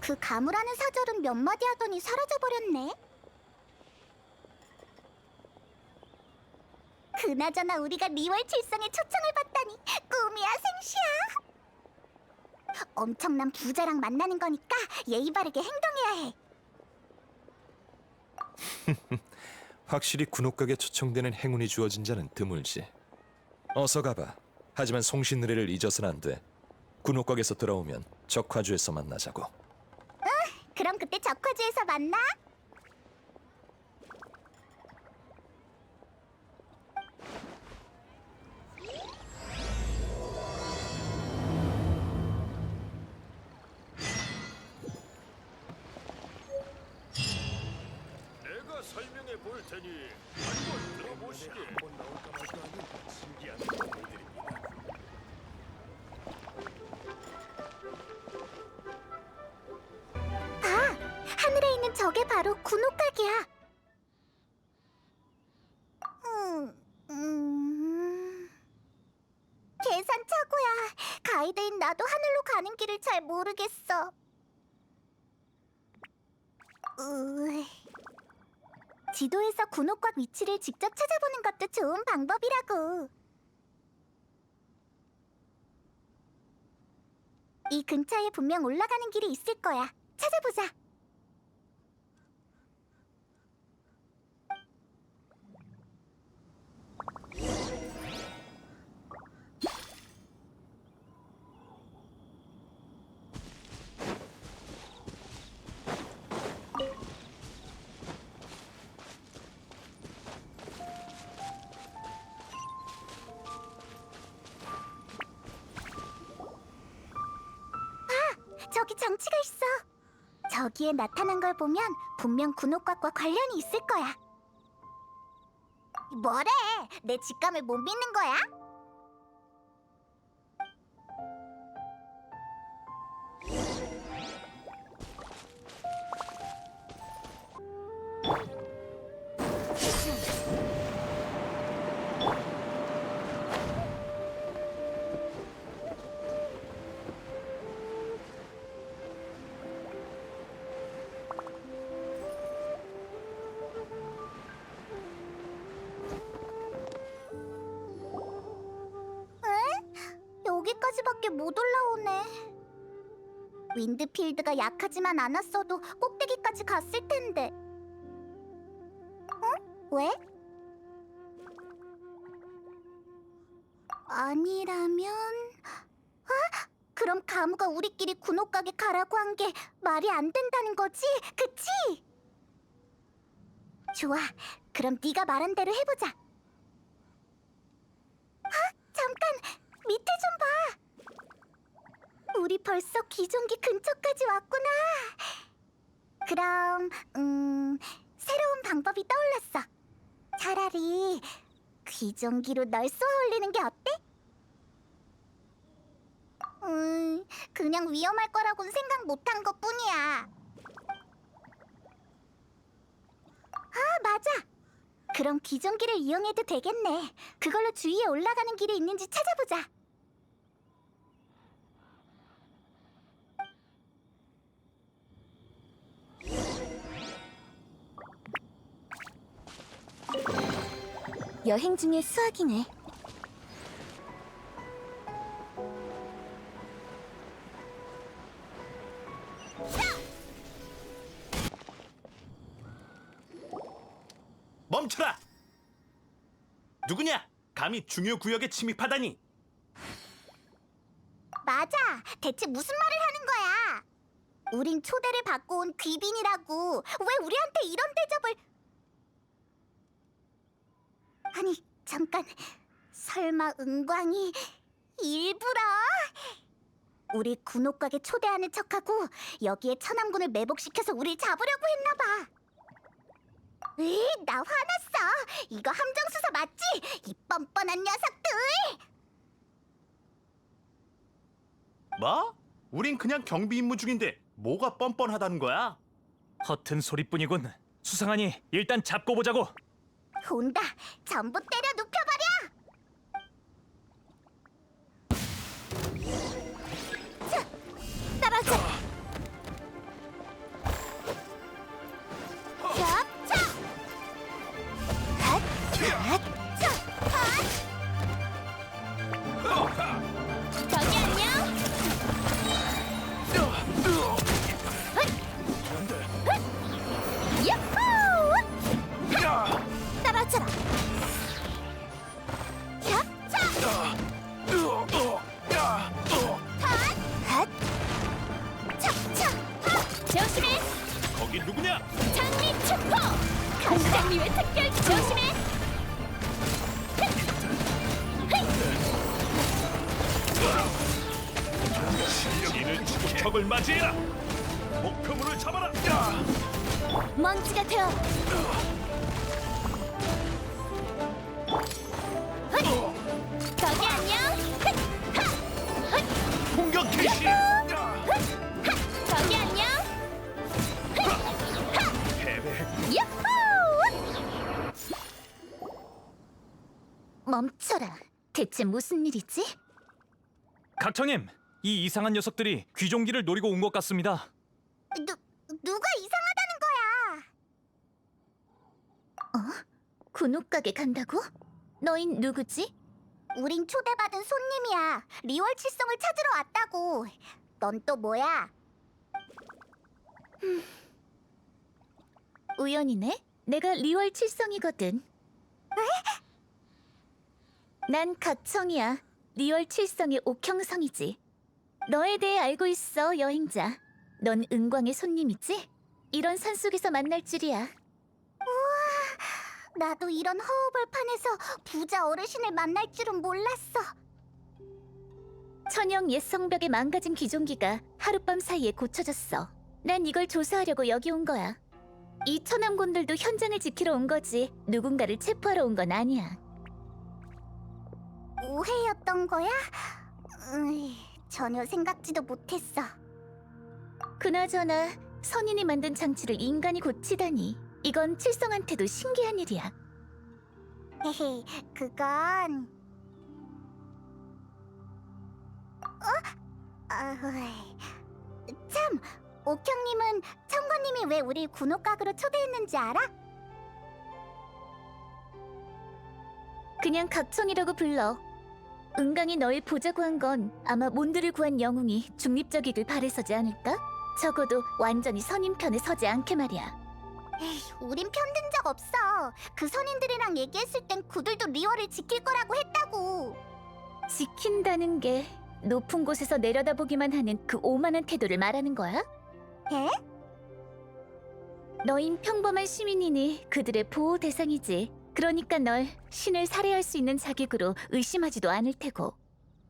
그 가무라는 사절은 몇 마디 하더니 사라져버렸네. 그나저나 우리가 리월 칠성에 초청을 받다니 꿈이야 생시야. 엄청난 부자랑 만나는 거니까 예의 바르게 행동해야 해. 확실히 군옥각에 초청되는 행운이 주어진 자는 드물지. 어서 가봐. 하지만 송신의뢰를 잊어서는 안 돼. 군옥각에서 돌아오면 적화주에서 만나자고. 그럼 그때 적화주에서 만나. 내가 설명해 볼 테니 한번 들어보시게. 한번 나올까 말까 하는 신기한 동물들입니다. 봐, 하늘에 있는 저게 바로 군옥각이야. 계산착오야. 가이드인 나도 하늘로 가는 길을 잘 모르겠어. 지도에서 군옥각 위치를 직접 찾아보는 것도 좋은 방법이라고. 이 근처에 분명 올라가는 길이 있을 거야. 찾아보자. 저기 정치가 있어. 저기에 나타난 걸 보면 분명 군옥각과 관련이 있을 거야. 뭐래? 내 직감을 못 믿는 거야? 여기까지밖에 못 올라오네. 윈드필드가 약하지만 않았어도 꼭대기까지 갔을 텐데. 왜? 아니라면... 그럼 가무가 우리끼리 군옥각에 가라고 한 게 말이 안 된다는 거지? 그치? 좋아, 그럼 네가 말한 대로 해보자. 잠깐! 밑에 좀 봐! 우리 벌써 기종기 근처까지 왔구나! 그럼, 새로운 방법이 떠올랐어. 차라리 귀종기로 널 쏘아 올리는 게 어때? 그냥 위험할 거라고는 생각 못한 것뿐이야. 맞아! 그럼 기종기를 이용해도 되겠네. 그걸로 주위에 올라가는 길이 있는지 찾아보자. 여행 중에 수학이네. 멈춰라! 누구냐? 감히 중요 구역에 침입하다니! 맞아! 대체 무슨 말을 하는 거야? 우린 초대를 받고 온 귀빈이라고. 왜 우리한테 이런 대접을... 아니, 잠깐. 설마 은광이 일부러? 우리 군옥각에 초대하는 척하고 여기에 천암군을 매복시켜서 우릴 잡으려고 했나 봐. 나 화났어. 이거 함정수사 맞지? 이 뻔뻔한 녀석들! 뭐? 우린 그냥 경비 임무 중인데 뭐가 뻔뻔하다는 거야? 허튼 소리뿐이군. 수상하니 일단 잡고 보자고. 온다. 전부 때려 눕혀버려. 자, 떨어져. 녀석이 누구냐? 장미 축포! 강장미의 특별 조심해! 실력인을 주고 적을 맞이해라. 목표물을 잡아라. 먼지가 되어 거기 안녕! 공격 개시. 거기 안녕! 패배했고 야호! 멈춰라. 대체 무슨 일이지? 각청님, 이 이상한 녀석들이 귀종기를 노리고 온 것 같습니다. 누가 이상하다는 거야? 군옥가게 간다고? 너흰 누구지? 우린 초대받은 손님이야. 리월 칠성을 찾으러 왔다고. 넌 또 뭐야? 우연이네. 내가 리월 칠성이거든. 난 각청이야. 리월 칠성의 옥형성이지. 너에 대해 알고 있어, 여행자. 넌 은광의 손님이지? 이런 산속에서 만날 줄이야. 우와, 나도 이런 허허벌판에서 부자 어르신을 만날 줄은 몰랐어. 천영 옛 성벽의 망가진 귀종기가 하룻밤 사이에 고쳐졌어. 난 이걸 조사하려고 여기 온 거야. 이 천암곤들도 현장을 지키러 온 거지. 누군가를 체포하러 온 건 아니야. 오해였던 거야? 전혀 생각지도 못했어. 그나저나 선인이 만든 장치를 인간이 고치다니. 이건 칠성한테도 신기한 일이야. 헤헤, 그건... 참! 옥형님은 청건님이 왜 우릴 군옥각으로 초대했는지 알아? 그냥 각청이라고 불러. 은강이 널 보자고 한 건 아마 몬드를 구한 영웅이 중립적이길 바래서지 않을까? 적어도 완전히 선인 편에 서지 않게 말이야. 에이, 우린 편든 적 없어. 그 선인들이랑 얘기했을 땐 그들도 리월을 지킬 거라고 했다고. 지킨다는 게 높은 곳에서 내려다보기만 하는 그 오만한 태도를 말하는 거야? 에? 너흰 평범한 시민이니 그들의 보호 대상이지. 그러니까 널 신을 살해할 수 있는 자격으로 의심하지도 않을 테고.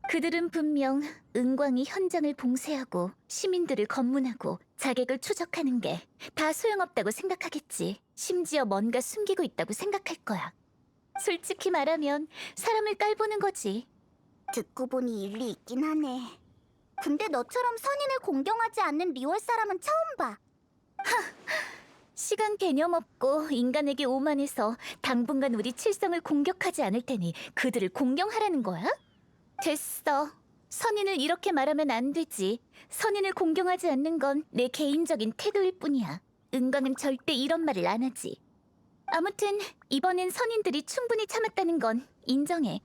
그들은 분명 은광이 현장을 봉쇄하고 시민들을 검문하고 자객을 추적하는 게 다 소용없다고 생각하겠지. 심지어 뭔가 숨기고 있다고 생각할 거야. 솔직히 말하면 사람을 깔보는 거지. 듣고 보니 일리 있긴 하네. 근데 너처럼 선인을 공경하지 않는 리월 사람은 처음 봐. 시간 개념 없고 인간에게 오만해서 당분간 우리 칠성을 공격하지 않을 테니 그들을 공경하라는 거야? 됐어. 선인을 이렇게 말하면 안 되지. 선인을 공경하지 않는 건 내 개인적인 태도일 뿐이야. 은광은 절대 이런 말을 안 하지. 아무튼 이번엔 선인들이 충분히 참았다는 건 인정해.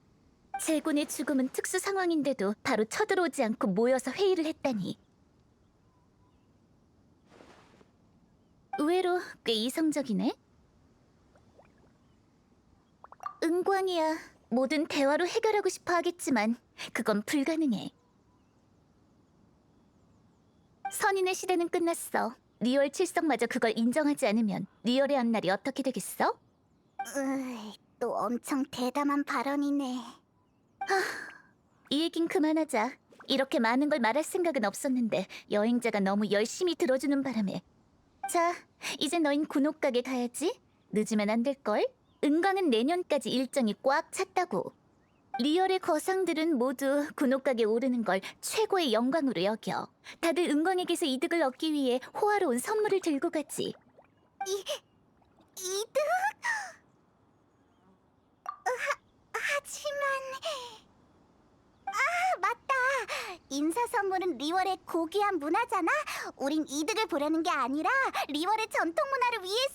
제군의 죽음은 특수 상황인데도 바로 쳐들어오지 않고 모여서 회의를 했다니. 의외로 꽤 이성적이네. 은광이야 뭐든 대화로 해결하고 싶어 하겠지만 그건 불가능해. 선인의 시대는 끝났어. 리월 칠성마저 그걸 인정하지 않으면 리월의 앞날이 어떻게 되겠어? 또 엄청 대담한 발언이네. 이 얘긴 그만하자. 이렇게 많은 걸 말할 생각은 없었는데 여행자가 너무 열심히 들어주는 바람에. 자, 이제 너흰 군옥가게 가야지. 늦으면 안 될걸? 은광은 내년까지 일정이 꽉 찼다고. 리얼의 거상들은 모두 군옥가게 오르는 걸 최고의 영광으로 여겨. 다들 은광에게서 이득을 얻기 위해 호화로운 선물을 들고 가지. 이득? 하지만... 맞다. 인사 선물은 리월의 고귀한 문화잖아. 우린 이득을 보려는 게 아니라 리월의 전통 문화를 위해서.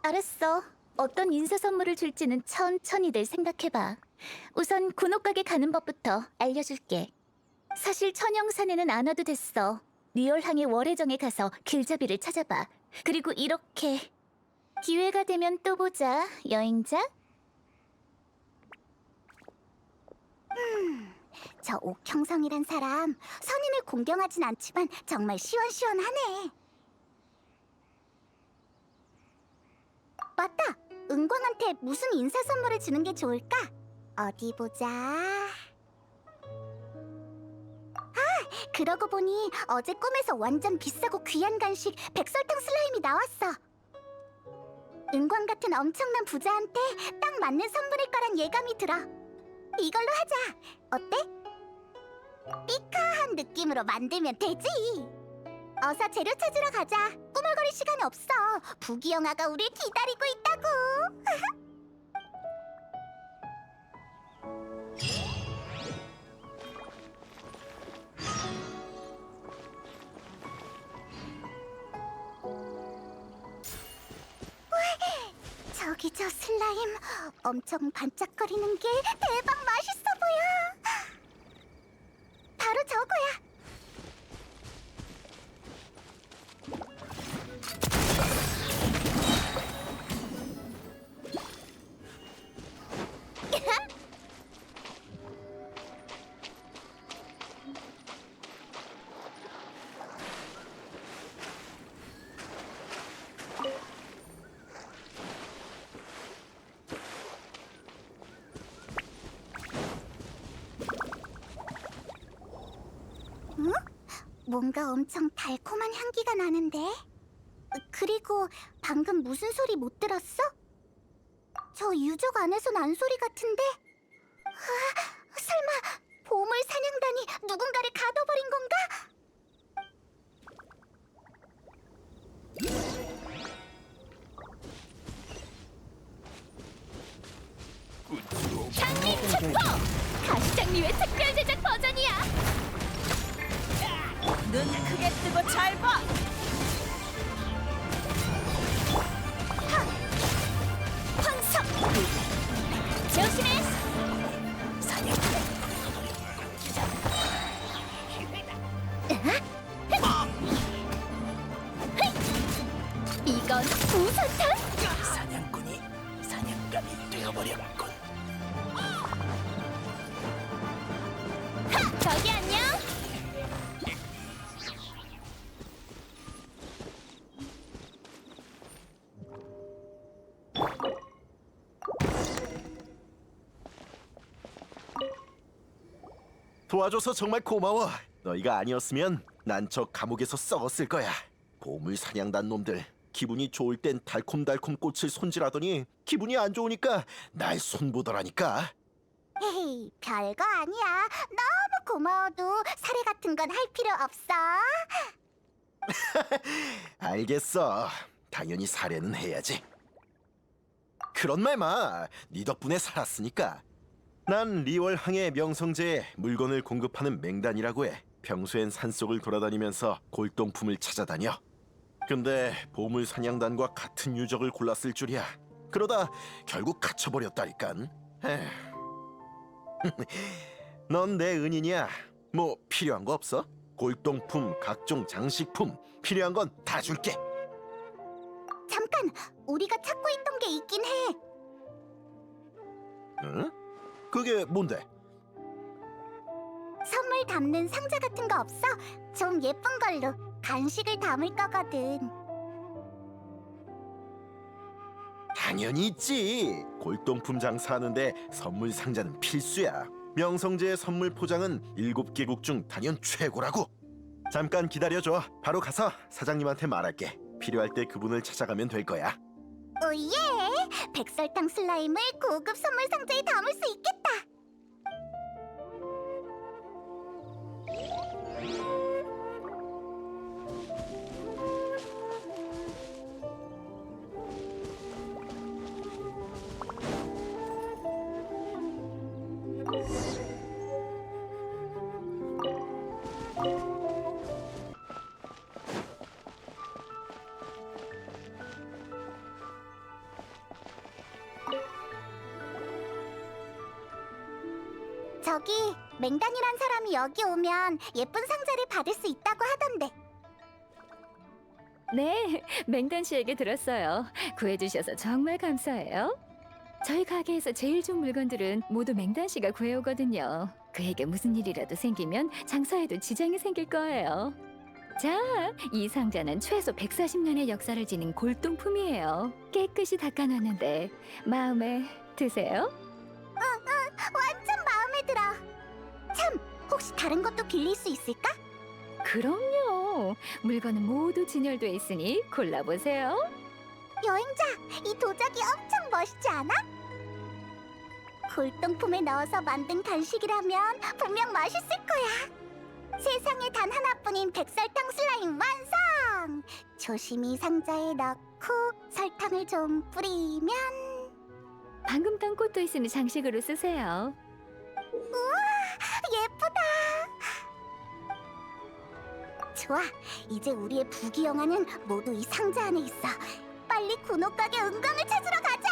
알았어. 어떤 인사 선물을 줄지는 천천히들 생각해봐. 우선 군옥가게 가는 법부터 알려줄게. 사실 천영산에는 안 와도 됐어. 리월항의 월해정에 가서 길잡이를 찾아봐. 그리고 이렇게 기회가 되면 또 보자, 여행자. 저 옥형성이란 사람 선인을 공경하진 않지만 정말 시원시원하네. 맞다. 은광한테 무슨 인사 선물을 주는 게 좋을까? 어디 보자. 그러고 보니 어제 꿈에서 완전 비싸고 귀한 간식 백설탕 슬라임이 나왔어. 은광 같은 엄청난 부자한테 딱 맞는 선물일 거란 예감이 들어. 이걸로 하자. 어때? 삐카한 느낌으로 만들면 되지. 어서 재료 찾으러 가자. 꾸물거릴 시간 없어. 부기영아가 우릴 기다리고 있다고. 저기 저 슬라임 엄청 반짝거리는 게 대박 맛있어 보여. 바로 저거야. 응? 뭔가 엄청 달콤한 향기가 나는데? 그리고 방금 무슨 소리 못 들었어? 저 유적 안에서 난 소리 같은데? 설마 보물 사냥단이 누군가를 가둬버린 건가? 장미 축포! 가시장미의 특별 제작 버전이야. 눈 크게 뜨고 잘 봐. 황석 조심해. 이건 우선탄. 사냥꾼이 사냥감이 되어버렸군. 저기 안녕. 도와줘서 정말 고마워. 너희가 아니었으면 난 저 감옥에서 썩었을 거야. 보물 사냥단 놈들 기분이 좋을 땐 달콤달콤 꽃을 손질하더니 기분이 안 좋으니까 날 손보더라니까. 헤이, 별거 아니야. 너무 고마워도 사례 같은 건 할 필요 없어. 알겠어. 당연히 사례는 해야지. 그런 말 마. 네 덕분에 살았으니까. 난 리월항의 명성제에 물건을 공급하는 맹단이라고 해. 평소엔 산속을 돌아다니면서 골동품을 찾아다녀. 근데 보물 사냥단과 같은 유적을 골랐을 줄이야. 그러다 결국 갇혀버렸다니깐. 넌 내 은인이야. 뭐 필요한 거 없어? 골동품, 각종 장식품 필요한 건 다 줄게. 잠깐, 우리가 찾고 있던 게 있긴 해. 응? 그게 뭔데? 선물 담는 상자 같은 거 없어? 좀 예쁜 걸로. 간식을 담을 거거든. 당연히 있지. 골동품 장사하는데 선물 상자는 필수야. 명성제의 선물 포장은 7개국 중 단연 최고라고. 잠깐 기다려줘. 바로 가서 사장님한테 말할게. 필요할 때 그분을 찾아가면 될 거야. 오예! 백설탕 슬라임을 고급 선물 상자에 담을 수 있겠다. 저기 맹단이란 사람이 여기 오면 예쁜 상자를 받을 수 있다고 하던데. 네, 맹단 씨에게 들었어요. 구해주셔서 정말 감사해요. 저희 가게에서 제일 좋은 물건들은 모두 맹단 씨가 구해오거든요. 그에게 무슨 일이라도 생기면 장사에도 지장이 생길 거예요. 자, 이 상자는 최소 140년의 역사를 지닌 골동품이에요. 깨끗이 닦아놨는데 마음에 드세요? 완전 마음에 들어. 참, 혹시 다른 것도 빌릴 수 있을까? 그럼요. 물건은 모두 진열돼 있으니 골라보세요. 여행자, 이 도자기 엄청 멋있지 않아? 골동품에 넣어서 만든 간식이라면 분명 맛있을 거야. 세상에 단 하나뿐인 백설탕 슬라임 완성! 조심히 상자에 넣고 설탕을 좀 뿌리면 방금 딴 꽃도 있으니 장식으로 쓰세요. 예쁘다. 좋아, 이제 우리의 부귀영화는 모두 이 상자 안에 있어. 빨리 군옥가게 은광을 찾으러 가자.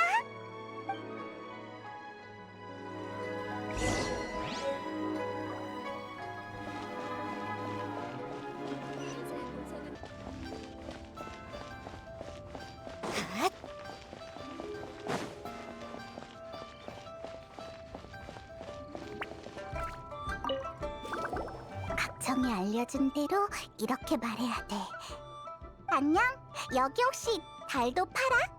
각청이 알려준 대로 이렇게 말해야 돼. 안녕, 여기 혹시 달도 팔아?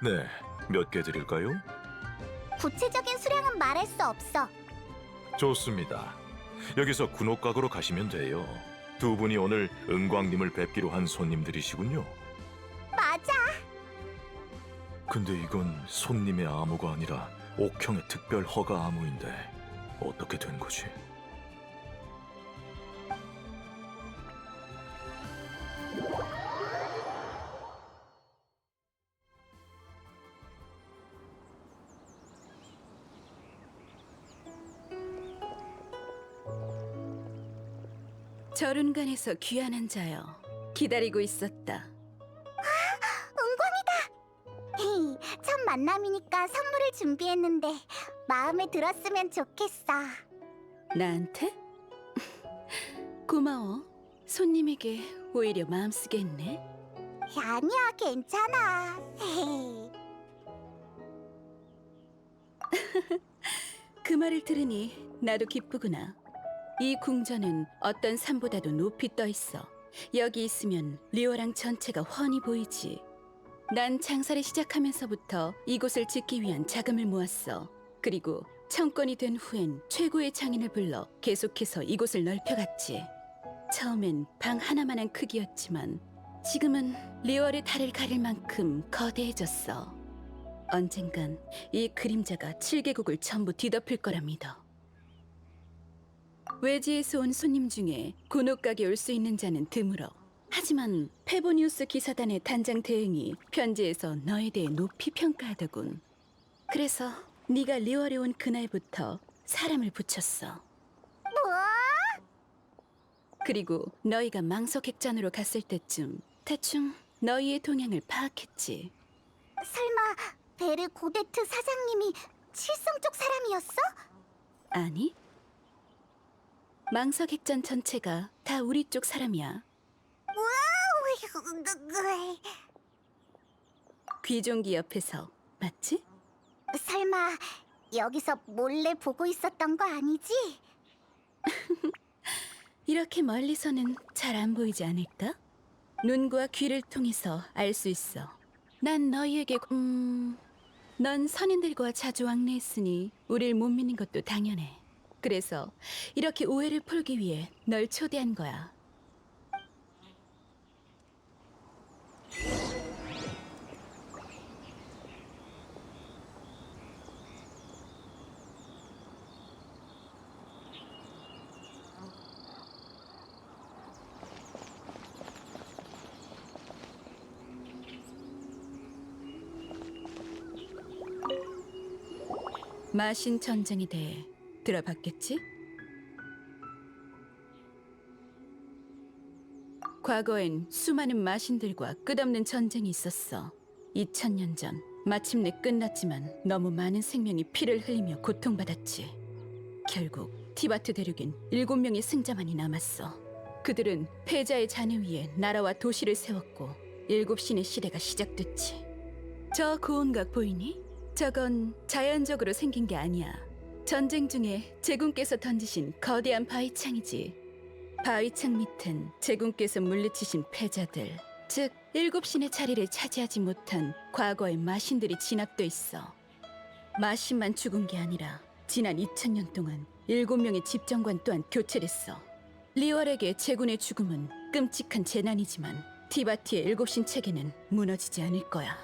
네, 몇 개 드릴까요? 구체적인 수량은 말할 수 없어. 좋습니다. 여기서 군옥각으로 가시면 돼요. 두 분이 오늘 은광님을 뵙기로 한 손님들이시군요. 맞아. 근데 이건 손님의 암호가 아니라 옥형의 특별 허가 암호인데 어떻게 된 거지? 절운간에서 귀환한 자여, 기다리고 있었다. 헤이, 첫 만남이니까 선물을 준비했는데 마음에 들었으면 좋겠어. 나한테? 고마워. 손님에게 오히려 마음 쓰게 했네. 아니야, 괜찮아. 헤이. 그 말을 들으니 나도 기쁘구나. 이 궁전은 어떤 산보다도 높이 떠 있어. 여기 있으면 리오랑 전체가 훤히 보이지. 난 장사를 시작하면서부터 이곳을 짓기 위한 자금을 모았어. 그리고 청건이 된 후엔 최고의 장인을 불러 계속해서 이곳을 넓혀갔지. 처음엔 방 하나만한 크기였지만 지금은 리월의 달을 가릴 만큼 거대해졌어. 언젠간 이 그림자가 7개국을 전부 뒤덮을 거라 믿어. 외지에서 온 손님 중에 군옥가게 올 수 있는 자는 드물어. 하지만 페보니우스 기사단의 단장 대행이 편지에서 너에 대해 높이 평가하더군. 그래서 네가 리월에 온 그날부터 사람을 붙였어. 뭐? 그리고 너희가 망석객잔으로 갔을 때쯤 대충 너희의 동향을 파악했지. 설마 베르 고데트 사장님이 칠성 쪽 사람이었어? 아니? 망석객잔 전체가 다 우리 쪽 사람이야. 귀종기 옆에서, 맞지? 설마 여기서 몰래 보고 있었던 거 아니지? 이렇게 멀리서는 잘 안 보이지 않을까? 눈과 귀를 통해서 알 수 있어. 난 너희에게 넌 선인들과 자주 왕래했으니 우릴 못 믿는 것도 당연해. 그래서 이렇게 오해를 풀기 위해 널 초대한 거야. 마신 전쟁에 대해 들어봤겠지? 과거엔 수많은 마신들과 끝없는 전쟁이 있었어. 2000년 전 마침내 끝났지만 너무 많은 생명이 피를 흘리며 고통받았지. 결국 티바트 대륙엔 7명의 승자만이 남았어. 그들은 패자의 잔해 위에 나라와 도시를 세웠고 7신의 시대가 시작됐지. 저 고운각 보이니? 저건 자연적으로 생긴 게 아니야. 전쟁 중에 제군께서 던지신 거대한 바위창이지. 바위창 밑은 제군께서 물리치신 패자들, 즉 7신의 자리를 차지하지 못한 과거의 마신들이 진압돼 있어. 마신만 죽은 게 아니라 지난 2000년 동안 7명의 집정관 또한 교체됐어. 리월에게 제군의 죽음은 끔찍한 재난이지만 티바티의 7신 체계는 무너지지 않을 거야.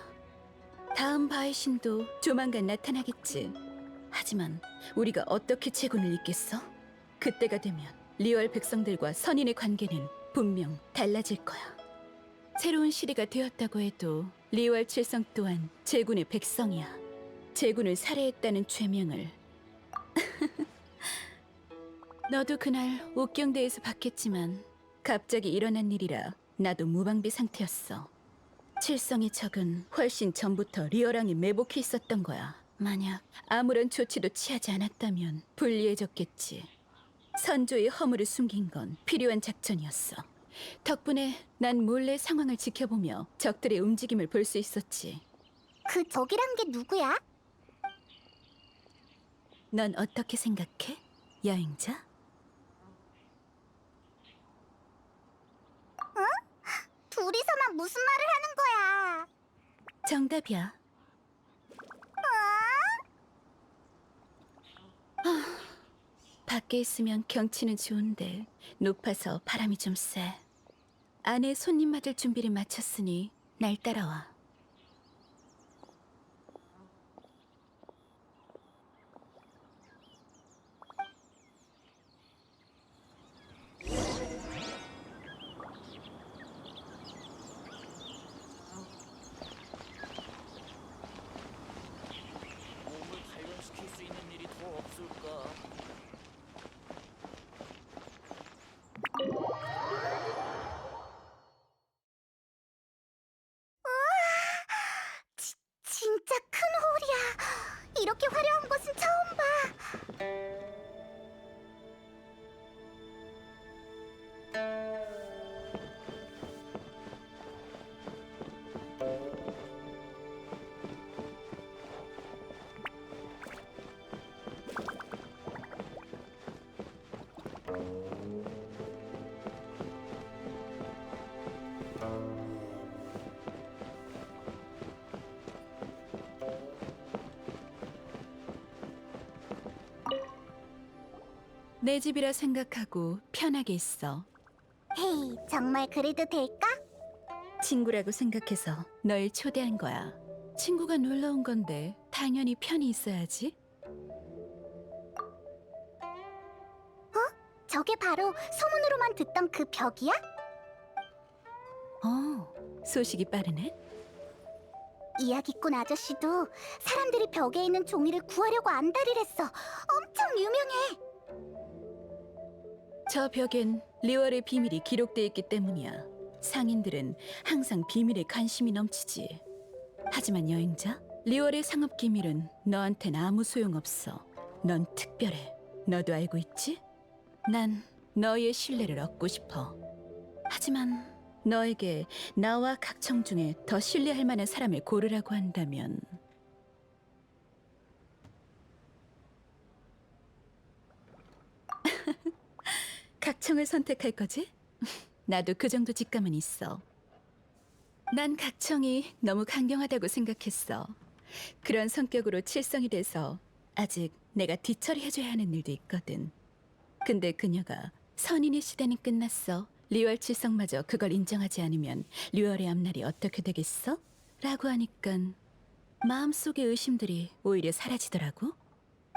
다음 바위신도 조만간 나타나겠지. 하지만 우리가 어떻게 제군을 잇겠어? 그때가 되면 리월 백성들과 선인의 관계는 분명 달라질 거야. 새로운 시대가 되었다고 해도 리월 칠성 또한 제군의 백성이야. 제군을 살해했다는 죄명을. 너도 그날 옥경대에서 봤겠지만 갑자기 일어난 일이라 나도 무방비 상태였어. 칠성의 적은 훨씬 전부터 리어랑에 매복해 있었던 거야. 만약 아무런 조치도 취하지 않았다면 불리해졌겠지. 선조의 허물을 숨긴 건 필요한 작전이었어. 덕분에 난 몰래 상황을 지켜보며 적들의 움직임을 볼 수 있었지. 그 적이란 게 누구야? 넌 어떻게 생각해, 여행자? 둘이서만 무슨 말을 하는 거야? 정답이야. 밖에 있으면 경치는 좋은데 높아서 바람이 좀 세. 안에 손님 맞을 준비를 마쳤으니 날 따라와. 몸을 단련시킬 수 있는 일이 더 없을까? 진짜 큰 홀이야. 이렇게 화려한 곳은 처음 봐. 내 집이라 생각하고 편하게 있어. 헤이, 정말 그래도 될까? 친구라고 생각해서 널 초대한 거야. 친구가 놀러 온 건데 당연히 편히 있어야지. 저게 바로 소문으로만 듣던 그 벽이야? 소식이 빠르네. 이야기꾼 아저씨도 사람들이 벽에 있는 종이를 구하려고 안달이랬어. 엄청 유명해. 저 벽엔 리월의 비밀이 기록돼 있기 때문이야. 상인들은 항상 비밀에 관심이 넘치지. 하지만 여행자, 리월의 상업 기밀은 너한텐 아무 소용없어. 넌 특별해. 너도 알고 있지? 난 너의 신뢰를 얻고 싶어. 하지만 너에게 나와 각청 중에 더 신뢰할 만한 사람을 고르라고 한다면 각청을 선택할 거지? 나도 그 정도 직감은 있어. 난 각청이 너무 강경하다고 생각했어. 그런 성격으로 칠성이 돼서 아직 내가 뒤처리해줘야 하는 일도 있거든. 근데 그녀가 선인의 시대는 끝났어. 리월 칠성마저 그걸 인정하지 않으면 리월의 앞날이 어떻게 되겠어? 라고 하니깐 마음속의 의심들이 오히려 사라지더라고.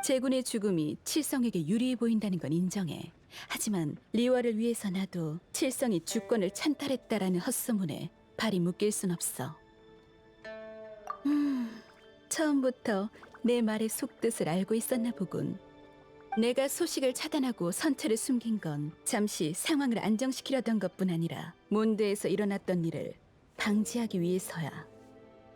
제군의 죽음이 칠성에게 유리해 보인다는 건 인정해. 하지만 리월을 위해서 나도 칠성이 주권을 찬탈했다라는 헛소문에 발이 묶일 순 없어. 처음부터 내 말의 속뜻을 알고 있었나 보군. 내가 소식을 차단하고 선체를 숨긴 건 잠시 상황을 안정시키려던 것뿐 아니라 몬드에서 일어났던 일을 방지하기 위해서야.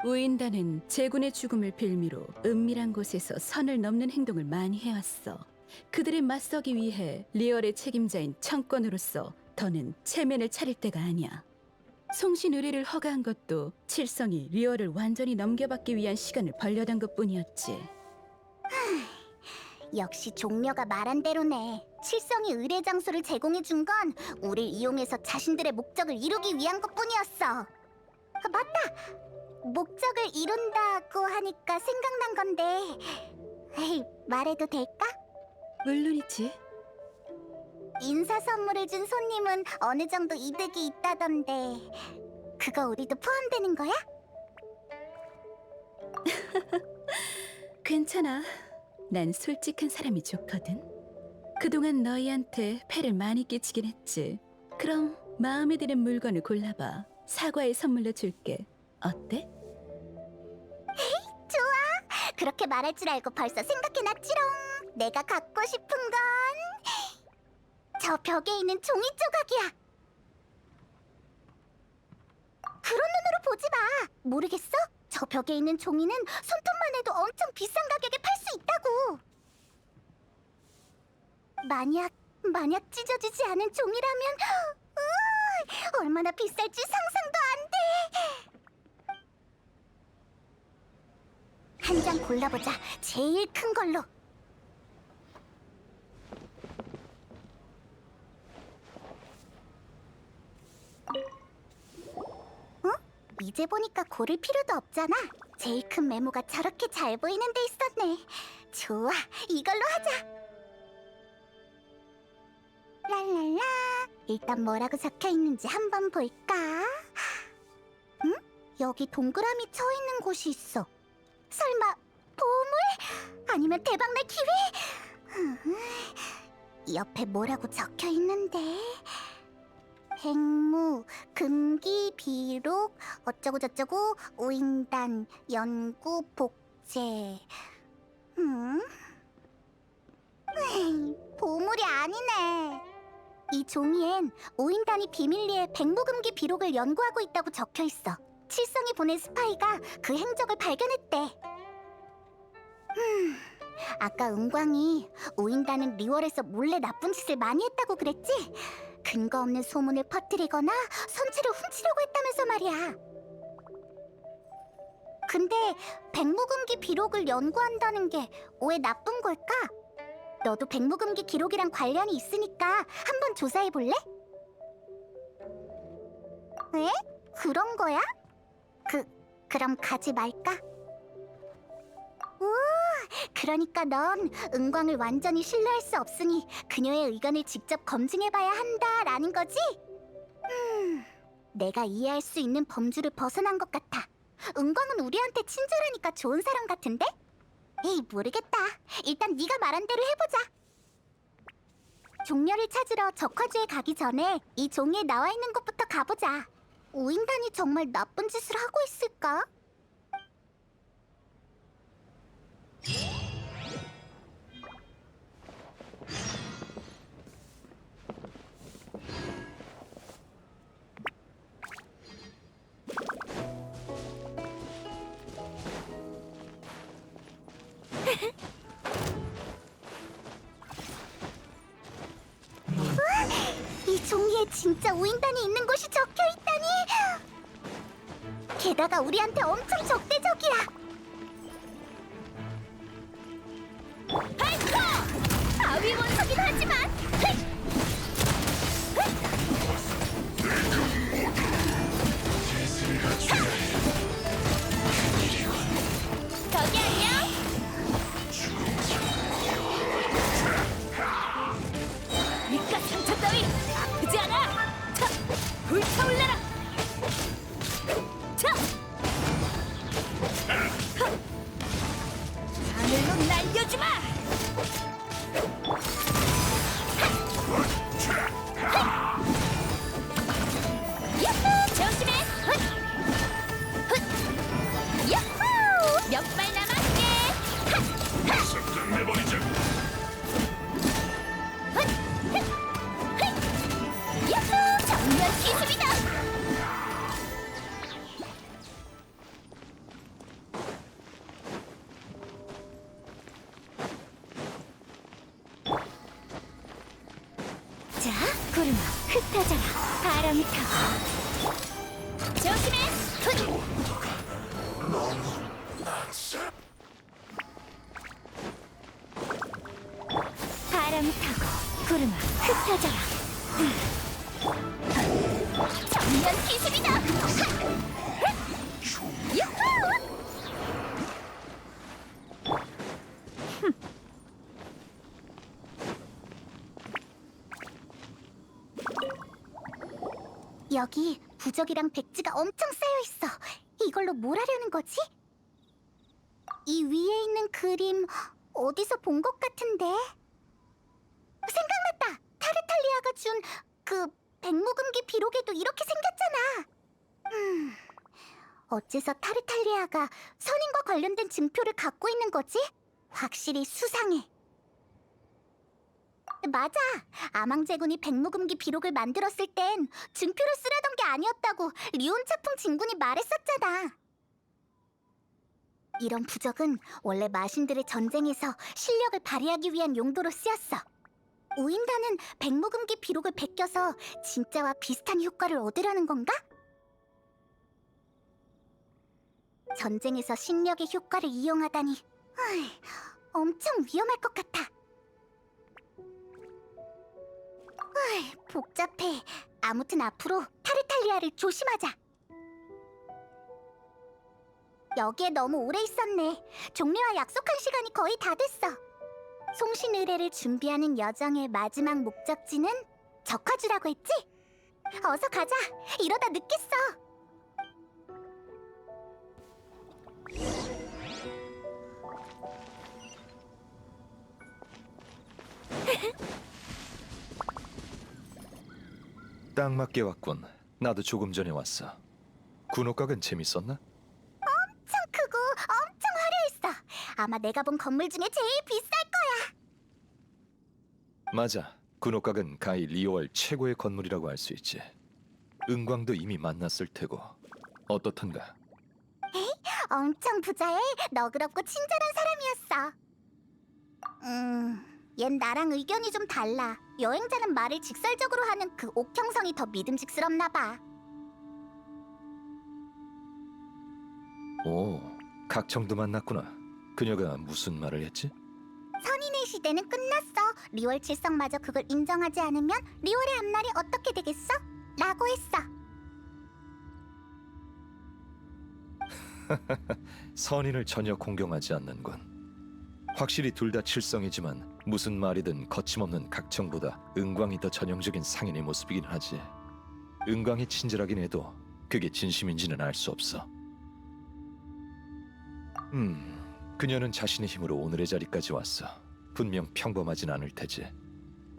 우인단은 제군의 죽음을 빌미로 은밀한 곳에서 선을 넘는 행동을 많이 해왔어. 그들에 맞서기 위해 리얼의 책임자인 청권으로서 더는 체면을 차릴 때가 아니야. 송신 의뢰를 허가한 것도 칠성이 리얼을 완전히 넘겨받기 위한 시간을 벌려던 것뿐이었지. 역시 종려가 말한 대로네. 칠성이 의뢰 장소를 제공해 준 건 우릴 이용해서 자신들의 목적을 이루기 위한 것뿐이었어. 아, 맞다. 목적을 이룬다고 하니까 생각난 건데, 에이, 말해도 될까? 물론이지. 인사 선물을 준 손님은 어느 정도 이득이 있다던데, 그거 우리도 포함되는 거야? 괜찮아. 난 솔직한 사람이 좋거든. 그동안 너희한테 폐를 많이 끼치긴 했지. 그럼 마음에 드는 물건을 골라봐. 사과의 선물로 줄게. 어때? 좋아. 그렇게 말할 줄 알고 벌써 생각해놨지롱. 내가 갖고 싶은 건 저 벽에 있는 종이 조각이야. 그런 눈으로 보지 마. 모르겠어? 저 벽에 있는 종이는 손톱만 해도 엄청 비싼 가격에 팔 수 있다고. 만약 찢어지지 않은 종이라면 얼마나 비쌀지 상상도 안 돼. 한 장 골라보자. 제일 큰 걸로. 이제 보니까 고를 필요도 없잖아. 제일 큰 메모가 저렇게 잘 보이는 데 있었네. 좋아, 이걸로 하자. 랄랄라. 일단 뭐라고 적혀 있는지 한번 볼까? 응? 여기 동그라미 쳐 있는 곳이 있어. 설마 보물? 아니면 대박날 기회? 옆에 뭐라고 적혀 있는데? 행무, 금기, 비록, 어쩌고저쩌고, 오인단, 연구, 복제. 에이, 보물이 아니네. 이 종이엔 오인단이 비밀리에 백무금기 비록을 연구하고 있다고 적혀 있어. 칠성이 보낸 스파이가 그 행적을 발견했대. 아까 은광이 오인단은 리월에서 몰래 나쁜 짓을 많이 했다고 그랬지? 근거 없는 소문을 퍼뜨리거나 선체를 훔치려고 했다면서 말이야. 근데 백무금기 비록을 연구한다는 게 왜 나쁜 걸까? 너도 백무금기 기록이랑 관련이 있으니까 한번 조사해 볼래? 에? 그런 거야? 그럼 가지 말까? 오, 그러니까 넌 은광을 완전히 신뢰할 수 없으니 그녀의 의견을 직접 검증해봐야 한다라는 거지? 내가 이해할 수 있는 범주를 벗어난 것 같아. 은광은 우리한테 친절하니까 좋은 사람 같은데? 에이, 모르겠다. 일단 네가 말한 대로 해보자. 종려를 찾으러 적화주에 가기 전에 이 종이에 나와 있는 곳부터 가보자. 오인단이 정말 나쁜 짓을 하고 있을까? 이 종이에 진짜 오인단이 있는 곳이 적혀 있다니! 게다가 우리한테 엄청 적대적이야! 아이쿠! 바위 원석이긴 하지만! 거기 안녕! 니가 상처 따위 아프지 않아! 차! 불타올라라! 차! 하늘로 날려주마! 야호! 조심해! 야호! 몇 발 남았게! 끝내버리자. 야호! 정면 기습이다! 자, 구름아, 흩어져라. 바람이 타고. 조심해! 바람 타고 구름아 흩어져라. 정면 기술이다. 유후! 여기 부적이랑 백지가 엄청 쌓여 있어. 이걸로 뭘 하려는 거지? 이 위에 있는 그림 어디서 본 것 같은데? 생각났다. 타르탈리아가 준 그 백무금기 비록에도 이렇게 생겼잖아. 어째서 타르탈리아가 선인과 관련된 증표를 갖고 있는 거지? 확실히 수상해. 맞아. 아망제군이 백무금기 비록을 만들었을 땐 증표를 쓰려던 게 아니었다고 리온 차풍 진군이 말했었잖아. 이런 부적은 원래 마신들의 전쟁에서 실력을 발휘하기 위한 용도로 쓰였어. 우인다는 백무금기 비록을 베껴서 진짜와 비슷한 효과를 얻으려는 건가? 전쟁에서 신력의 효과를 이용하다니 엄청 위험할 것 같아. 복잡해. 아무튼 앞으로 타르탈리아를 조심하자. 여기에 너무 오래 있었네. 종래와 약속한 시간이 거의 다 됐어. 송신 의뢰를 준비하는 여정의 마지막 목적지는 적화주라고 했지? 어서 가자. 이러다 늦겠어. 딱 맞게 왔군. 나도 조금 전에 왔어. 군옥각은 재밌었나? 엄청 크고 엄청 화려했어. 아마 내가 본 건물 중에 제일 비쌀 거야. 맞아. 군옥각은 가히 리오월 최고의 건물이라고 할 수 있지. 은광도 이미 만났을 테고. 어떻던가? 엄청 부자에 너그럽고 친절한 사람이었어. 얜 나랑 의견이 좀 달라. 여행자는 말을 직설적으로 하는 그 옥형성이 더 믿음직스럽나 봐. 오, 각청도 만났구나. 그녀가 무슨 말을 했지? 선인의 시대는 끝났어. 리월 칠성마저 그걸 인정하지 않으면 리월의 앞날이 어떻게 되겠어? 라고 했어. 선인을 전혀 공경하지 않는군. 확실히 둘 다 칠성이지만 무슨 말이든 거침없는 각청보다 은광이 더 전형적인 상인의 모습이긴 하지. 은광이 친절하긴 해도 그게 진심인지는 알 수 없어. 그녀는 자신의 힘으로 오늘의 자리까지 왔어. 분명 평범하진 않을 테지.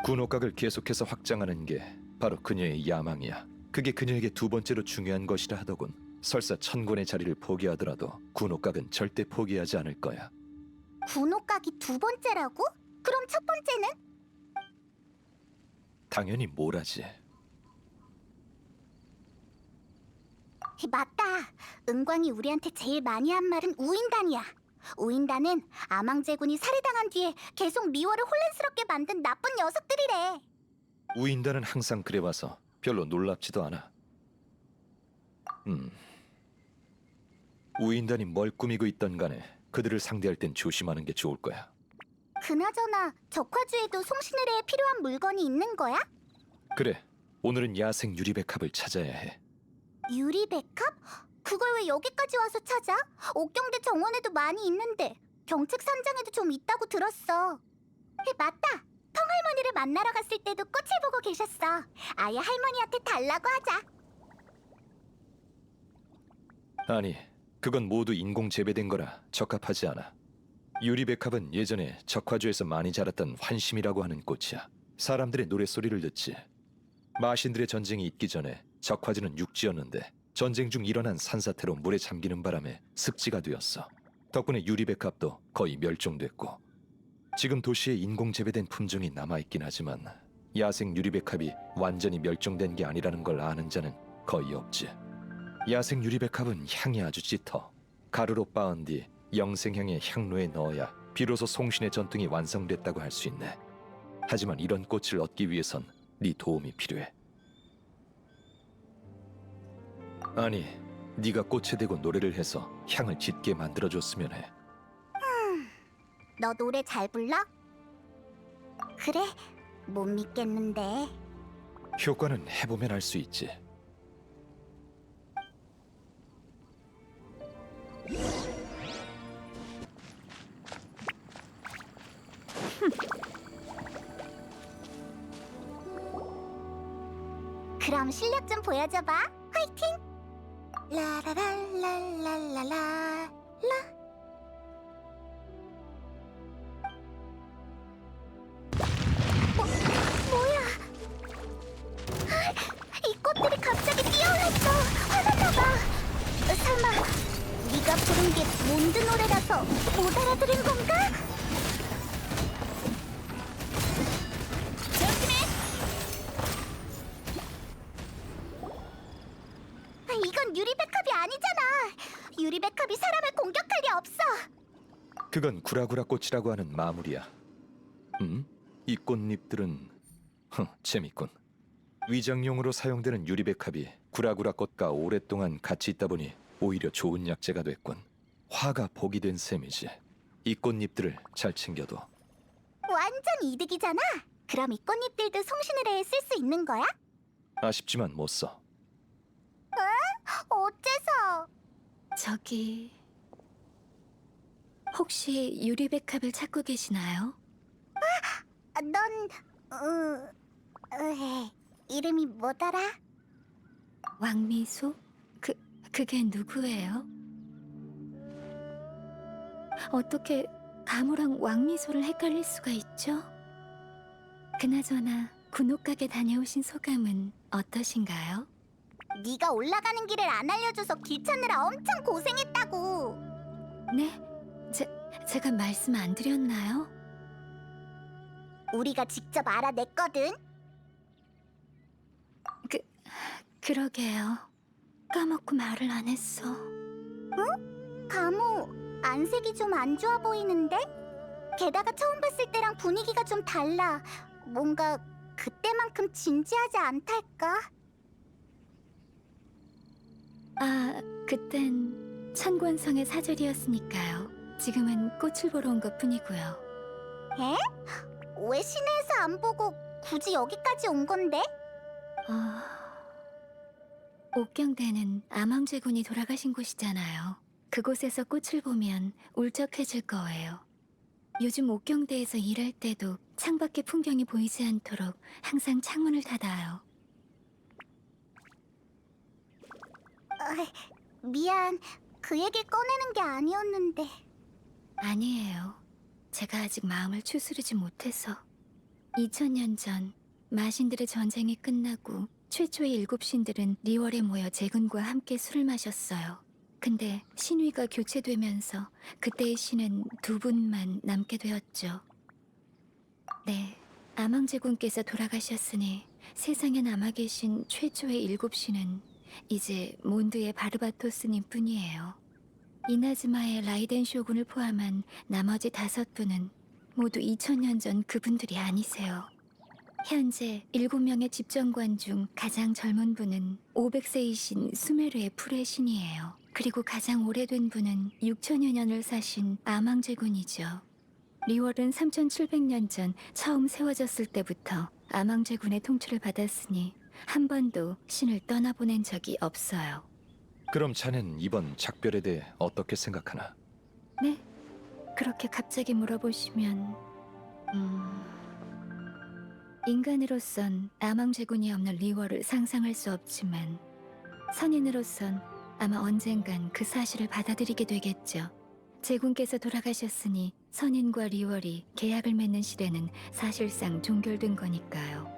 군옥각을 계속해서 확장하는 게 바로 그녀의 야망이야. 그게 그녀에게 두 번째로 중요한 것이라 하더군. 설사 천권의 자리를 포기하더라도 군옥각은 절대 포기하지 않을 거야. 군옥각이 두 번째라고? 그럼 첫 번째는? 당연히 몰아지. 맞다. 은광이 우리한테 제일 많이 한 말은 우인단이야. 우인단은 아망제군이 살해당한 뒤에 계속 리월을 혼란스럽게 만든 나쁜 녀석들이래. 우인단은 항상 그래와서 별로 놀랍지도 않아. 우인단이 뭘 꾸미고 있던 간에 그들을 상대할 땐 조심하는 게 좋을 거야. 그나저나 적화주에도 송신의뢰에 필요한 물건이 있는 거야? 그래, 오늘은 야생 유리백합을 찾아야 해. 유리백합? 그걸 왜 여기까지 와서 찾아? 옥경대 정원에도 많이 있는데 경책 산장에도 좀 있다고 들었어. 맞다. 텅할머니를 만나러 갔을 때도 꽃을 보고 계셨어. 아예 할머니한테 달라고 하자. 아니, 그건 모두 인공 재배된 거라 적합하지 않아. 유리백합은 예전에 적화주에서 많이 자랐던 환심이라고 하는 꽃이야. 사람들의 노랫소리를 듣지. 마신들의 전쟁이 있기 전에 적화주는 육지였는데 전쟁 중 일어난 산사태로 물에 잠기는 바람에 습지가 되었어. 덕분에 유리백합도 거의 멸종됐고, 지금 도시에 인공 재배된 품종이 남아있긴 하지만 야생 유리백합이 완전히 멸종된 게 아니라는 걸 아는 자는 거의 없지. 야생 유리백합은 향이 아주 짙어. 가루로 빻은 뒤 영생향의 향로에 넣어야 비로소 송신의 전통이 완성됐다고 할 수 있네. 하지만 이런 꽃을 얻기 위해선 네 도움이 필요해. 아니, 네가 꽃에 대고 노래를 해서 향을 짙게 만들어줬으면 해. 너 노래 잘 불러? 그래? 못 믿겠는데. 효과는 해보면 알 수 있지. 그럼 실력 좀 보여줘봐. 화이팅! 라라랄랄랄랄라. 뭐야? 이 꽃들이 갑자기 뛰어올랐어. 화났나봐. 설마 네가 부른 게 몬드 노래라서 못 알아들은 건가? 이건 유리백합이 아니잖아. 유리백합이 사람을 공격할 리 없어. 그건 구라구라 꽃이라고 하는 마물이야. 이 꽃잎들은 재밌군. 위장용으로 사용되는 유리백합이 구라구라 꽃과 오랫동안 같이 있다 보니 오히려 좋은 약재가 됐군. 화가 복이 된 셈이지. 이 꽃잎들을 잘 챙겨둬. 완전 이득이잖아. 그럼 이 꽃잎들도 송신의뢰에 쓸 수 있는 거야? 아쉽지만 못 써. 어째서? 저기 혹시 유리백합을 찾고 계시나요? 넌 이름이 뭐더라? 왕미소? 그게 누구예요? 어떻게 가무랑 왕미소를 헷갈릴 수가 있죠? 그나저나 군옥가게 다녀오신 소감은 어떠신가요? 네가 올라가는 길을 안 알려줘서 길 찾느라 엄청 고생했다고. 네? 제가 말씀 안 드렸나요? 우리가 직접 알아냈거든. 그러게요. 까먹고 말을 안 했어. 가모, 안색이 좀 안 좋아 보이는데? 게다가 처음 봤을 때랑 분위기가 좀 달라. 뭔가 그때만큼 진지하지 않달까? 그땐 천권성의 사절이었으니까요. 지금은 꽃을 보러 온 것뿐이고요. 에? 왜 시내에서 안 보고 굳이 여기까지 온 건데? 옥경대는 암왕제군이 돌아가신 곳이잖아요. 그곳에서 꽃을 보면 울적해질 거예요. 요즘 옥경대에서 일할 때도 창밖의 풍경이 보이지 않도록 항상 창문을 닫아요. 미안, 그 얘기 꺼내는 게 아니었는데. 아니에요. 제가 아직 마음을 추스르지 못해서. 2000년 전 마신들의 전쟁이 끝나고 최초의 일곱 신들은 리월에 모여 제군과 함께 술을 마셨어요. 근데 신위가 교체되면서 그때의 신은 두 분만 남게 되었죠. 네, 암왕제군께서 돌아가셨으니 세상에 남아 계신 최초의 일곱 신은 이제 몬드의 바르바토스님 뿐이에요. 이나즈마의 라이덴 쇼군을 포함한 나머지 5분은 모두 2000년 전 그분들이 아니세요. 현재 7명의 집정관 중 가장 젊은 분은 500세이신 수메르의 풀의 신이에요. 그리고 가장 오래된 분은 6000여 년을 사신 암왕제군이죠. 리월은 3700년 전 처음 세워졌을 때부터 암왕제군의 통치를 받았으니 한 번도 신을 떠나보낸 적이 없어요. 그럼 자넨 이번 작별에 대해 어떻게 생각하나? 네? 그렇게 갑자기 물어보시면 인간으로선 암왕제군이 없는 리월을 상상할 수 없지만 선인으로선 아마 언젠간 그 사실을 받아들이게 되겠죠. 제군께서 돌아가셨으니 선인과 리월이 계약을 맺는 시대는 사실상 종결된 거니까요.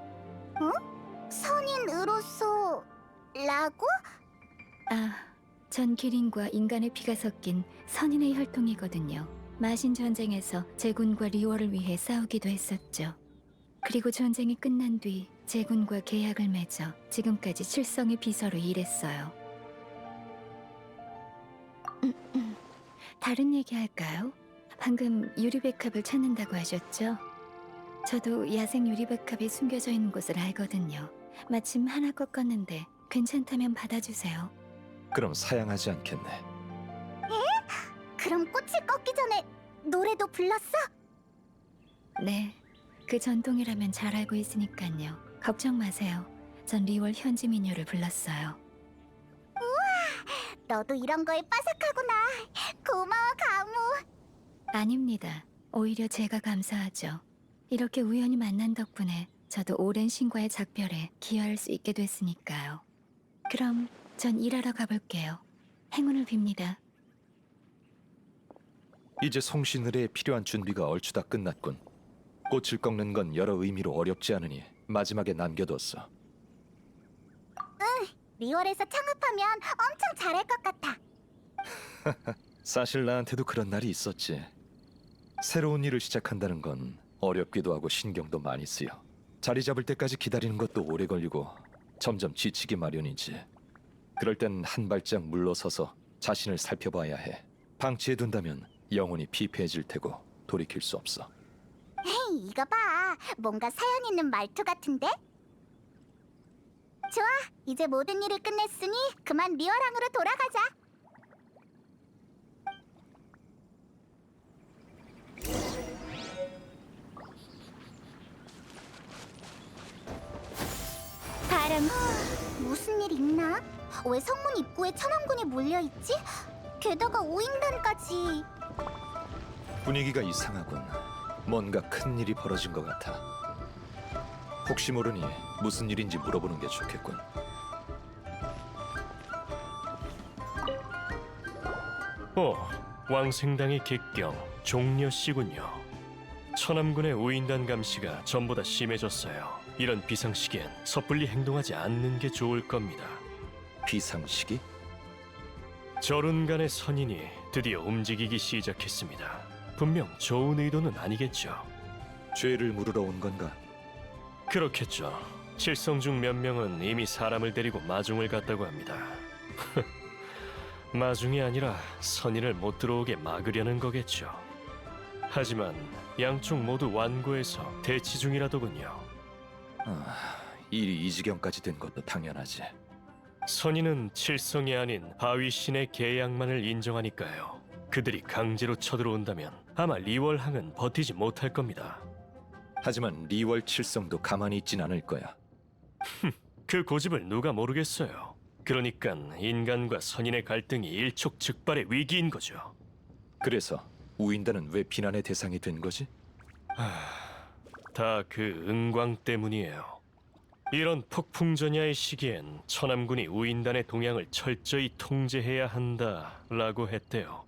선인으로서 라고? 전 기린과 인간의 피가 섞인 선인의 혈통이거든요. 마신 전쟁에서 제군과 리월을 위해 싸우기도 했었죠. 그리고 전쟁이 끝난 뒤 제군과 계약을 맺어 지금까지 칠성의 비서로 일했어요. 다른 얘기 할까요? 방금 유리백합을 찾는다고 하셨죠? 저도 야생 유리백합이 숨겨져 있는 곳을 알거든요. 마침 하나 꺾었는데 괜찮다면 받아주세요. 그럼 사양하지 않겠네. 그럼 꽃이 꺾기 전에 노래도 불렀어? 네, 그 전통이라면 잘 알고 있으니까요. 걱정 마세요. 전 리월 현지 미녀를 불렀어요. 너도 이런 거에 빠삭하구나. 고마워, 가무. 아닙니다. 오히려 제가 감사하죠. 이렇게 우연히 만난 덕분에 저도 오랜 신과의 작별에 기여할 수 있게 됐으니까요. 그럼 전 일하러 가볼게요. 행운을 빕니다. 이제 송신의뢰에 필요한 준비가 얼추 다 끝났군. 꽃을 꺾는 건 여러 의미로 어렵지 않으니 마지막에 남겨뒀어. 리월에서 창업하면 엄청 잘할 것 같아. 사실 나한테도 그런 날이 있었지. 새로운 일을 시작한다는 건 어렵기도 하고 신경도 많이 쓰여. 자리 잡을 때까지 기다리는 것도 오래 걸리고 점점 지치기 마련이지. 그럴 땐 한 발짝 물러서서 자신을 살펴봐야 해. 방치해둔다면 영혼이 피폐해질 테고 돌이킬 수 없어. 헤이, 이거 봐. 뭔가 사연 있는 말투 같은데? 좋아, 이제 모든 일을 끝냈으니 그만 리월항으로 돌아가자. 바람. 무슨 일 있나? 왜 성문 입구에 천왕군이 몰려있지? 게다가 오잉단까지. 분위기가 이상하군. 뭔가 큰 일이 벌어진 것 같아. 혹시 모르니 무슨 일인지 물어보는 게 좋겠군. 왕생당의 객경 종려 씨군요. 천암군의 우인단 감시가 전보다 심해졌어요. 이런 비상시기엔 섣불리 행동하지 않는 게 좋을 겁니다. 비상시기? 저룬간의 선인이 드디어 움직이기 시작했습니다. 분명 좋은 의도는 아니겠죠. 죄를 물으러 온 건가? 그렇겠죠. 칠성 중 몇 명은 이미 사람을 데리고 마중을 갔다고 합니다. 마중이 아니라 선인을 못 들어오게 막으려는 거겠죠. 하지만 양쪽 모두 완고해서 대치 중이라더군요. 일이 이 지경까지 된 것도 당연하지. 선인은 칠성이 아닌 바위신의 계약만을 인정하니까요. 그들이 강제로 쳐들어온다면 아마 리월항은 버티지 못할 겁니다. 하지만 리월 칠성도 가만히 있진 않을 거야. 그 고집을 누가 모르겠어요. 그러니까 인간과 선인의 갈등이 일촉즉발의 위기인 거죠. 그래서 우인단은 왜 비난의 대상이 된 거지? 다 그 은광 때문이에요. 이런 폭풍전야의 시기엔 천암군이 우인단의 동향을 철저히 통제해야 한다라고 했대요.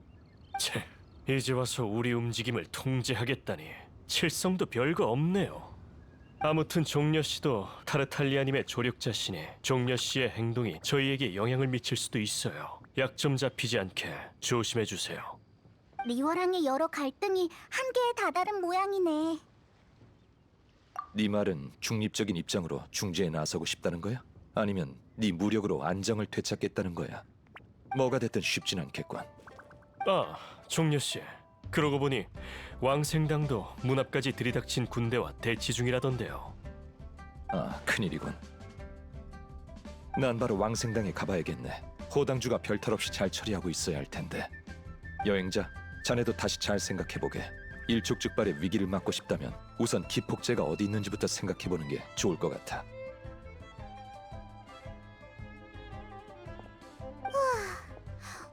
채, 이제 와서 우리 움직임을 통제하겠다니 칠성도 별거 없네요. 아무튼 종려 씨도 타르탈리아님의 조력자시니 종려 씨의 행동이 저희에게 영향을 미칠 수도 있어요. 약점 잡히지 않게 조심해 주세요. 리월항의 여러 갈등이 한계에 다다른 모양이네. 네 말은 중립적인 입장으로 중재에 나서고 싶다는 거야? 아니면 네 무력으로 안정을 되찾겠다는 거야? 뭐가 됐든 쉽진 않겠군. 종려 씨. 그러고 보니 왕생당도 문 앞까지 들이닥친 군대와 대치 중이라던데요. 큰일이군. 난 바로 왕생당에 가봐야겠네. 호당주가 별탈 없이 잘 처리하고 있어야 할 텐데. 여행자, 자네도 다시 잘 생각해보게. 일촉즉발의 위기를 막고 싶다면 우선 기폭제가 어디 있는지부터 생각해보는 게 좋을 것 같아.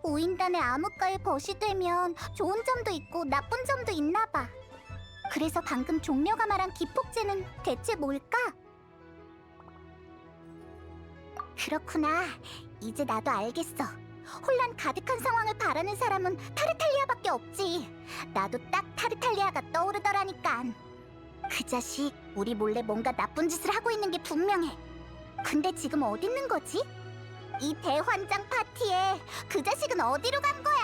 우인단의 암흑가에 벗이 되면 좋은 점도 있고 나쁜 점도 있나 봐. 그래서 방금 종려가 말한 기폭제는 대체 뭘까? 그렇구나. 이제 나도 알겠어. 혼란 가득한 상황을 바라는 사람은 타르탈리아밖에 없지. 나도 딱 타르탈리아가 떠오르더라니까. 그 자식 우리 몰래 뭔가 나쁜 짓을 하고 있는 게 분명해. 근데 지금 어디 있는 거지? 이 대환장 파티에 그 자식은 어디로 간 거야?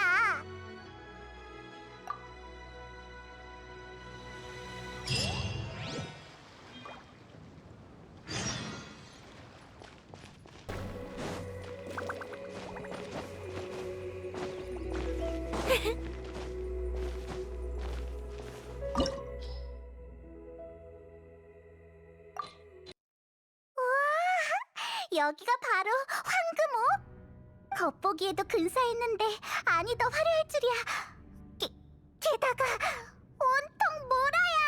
여기가 바로 황금옥? 겉보기에도 근사했는데 안이 더 화려할 줄이야. 게다가 온통 모라야.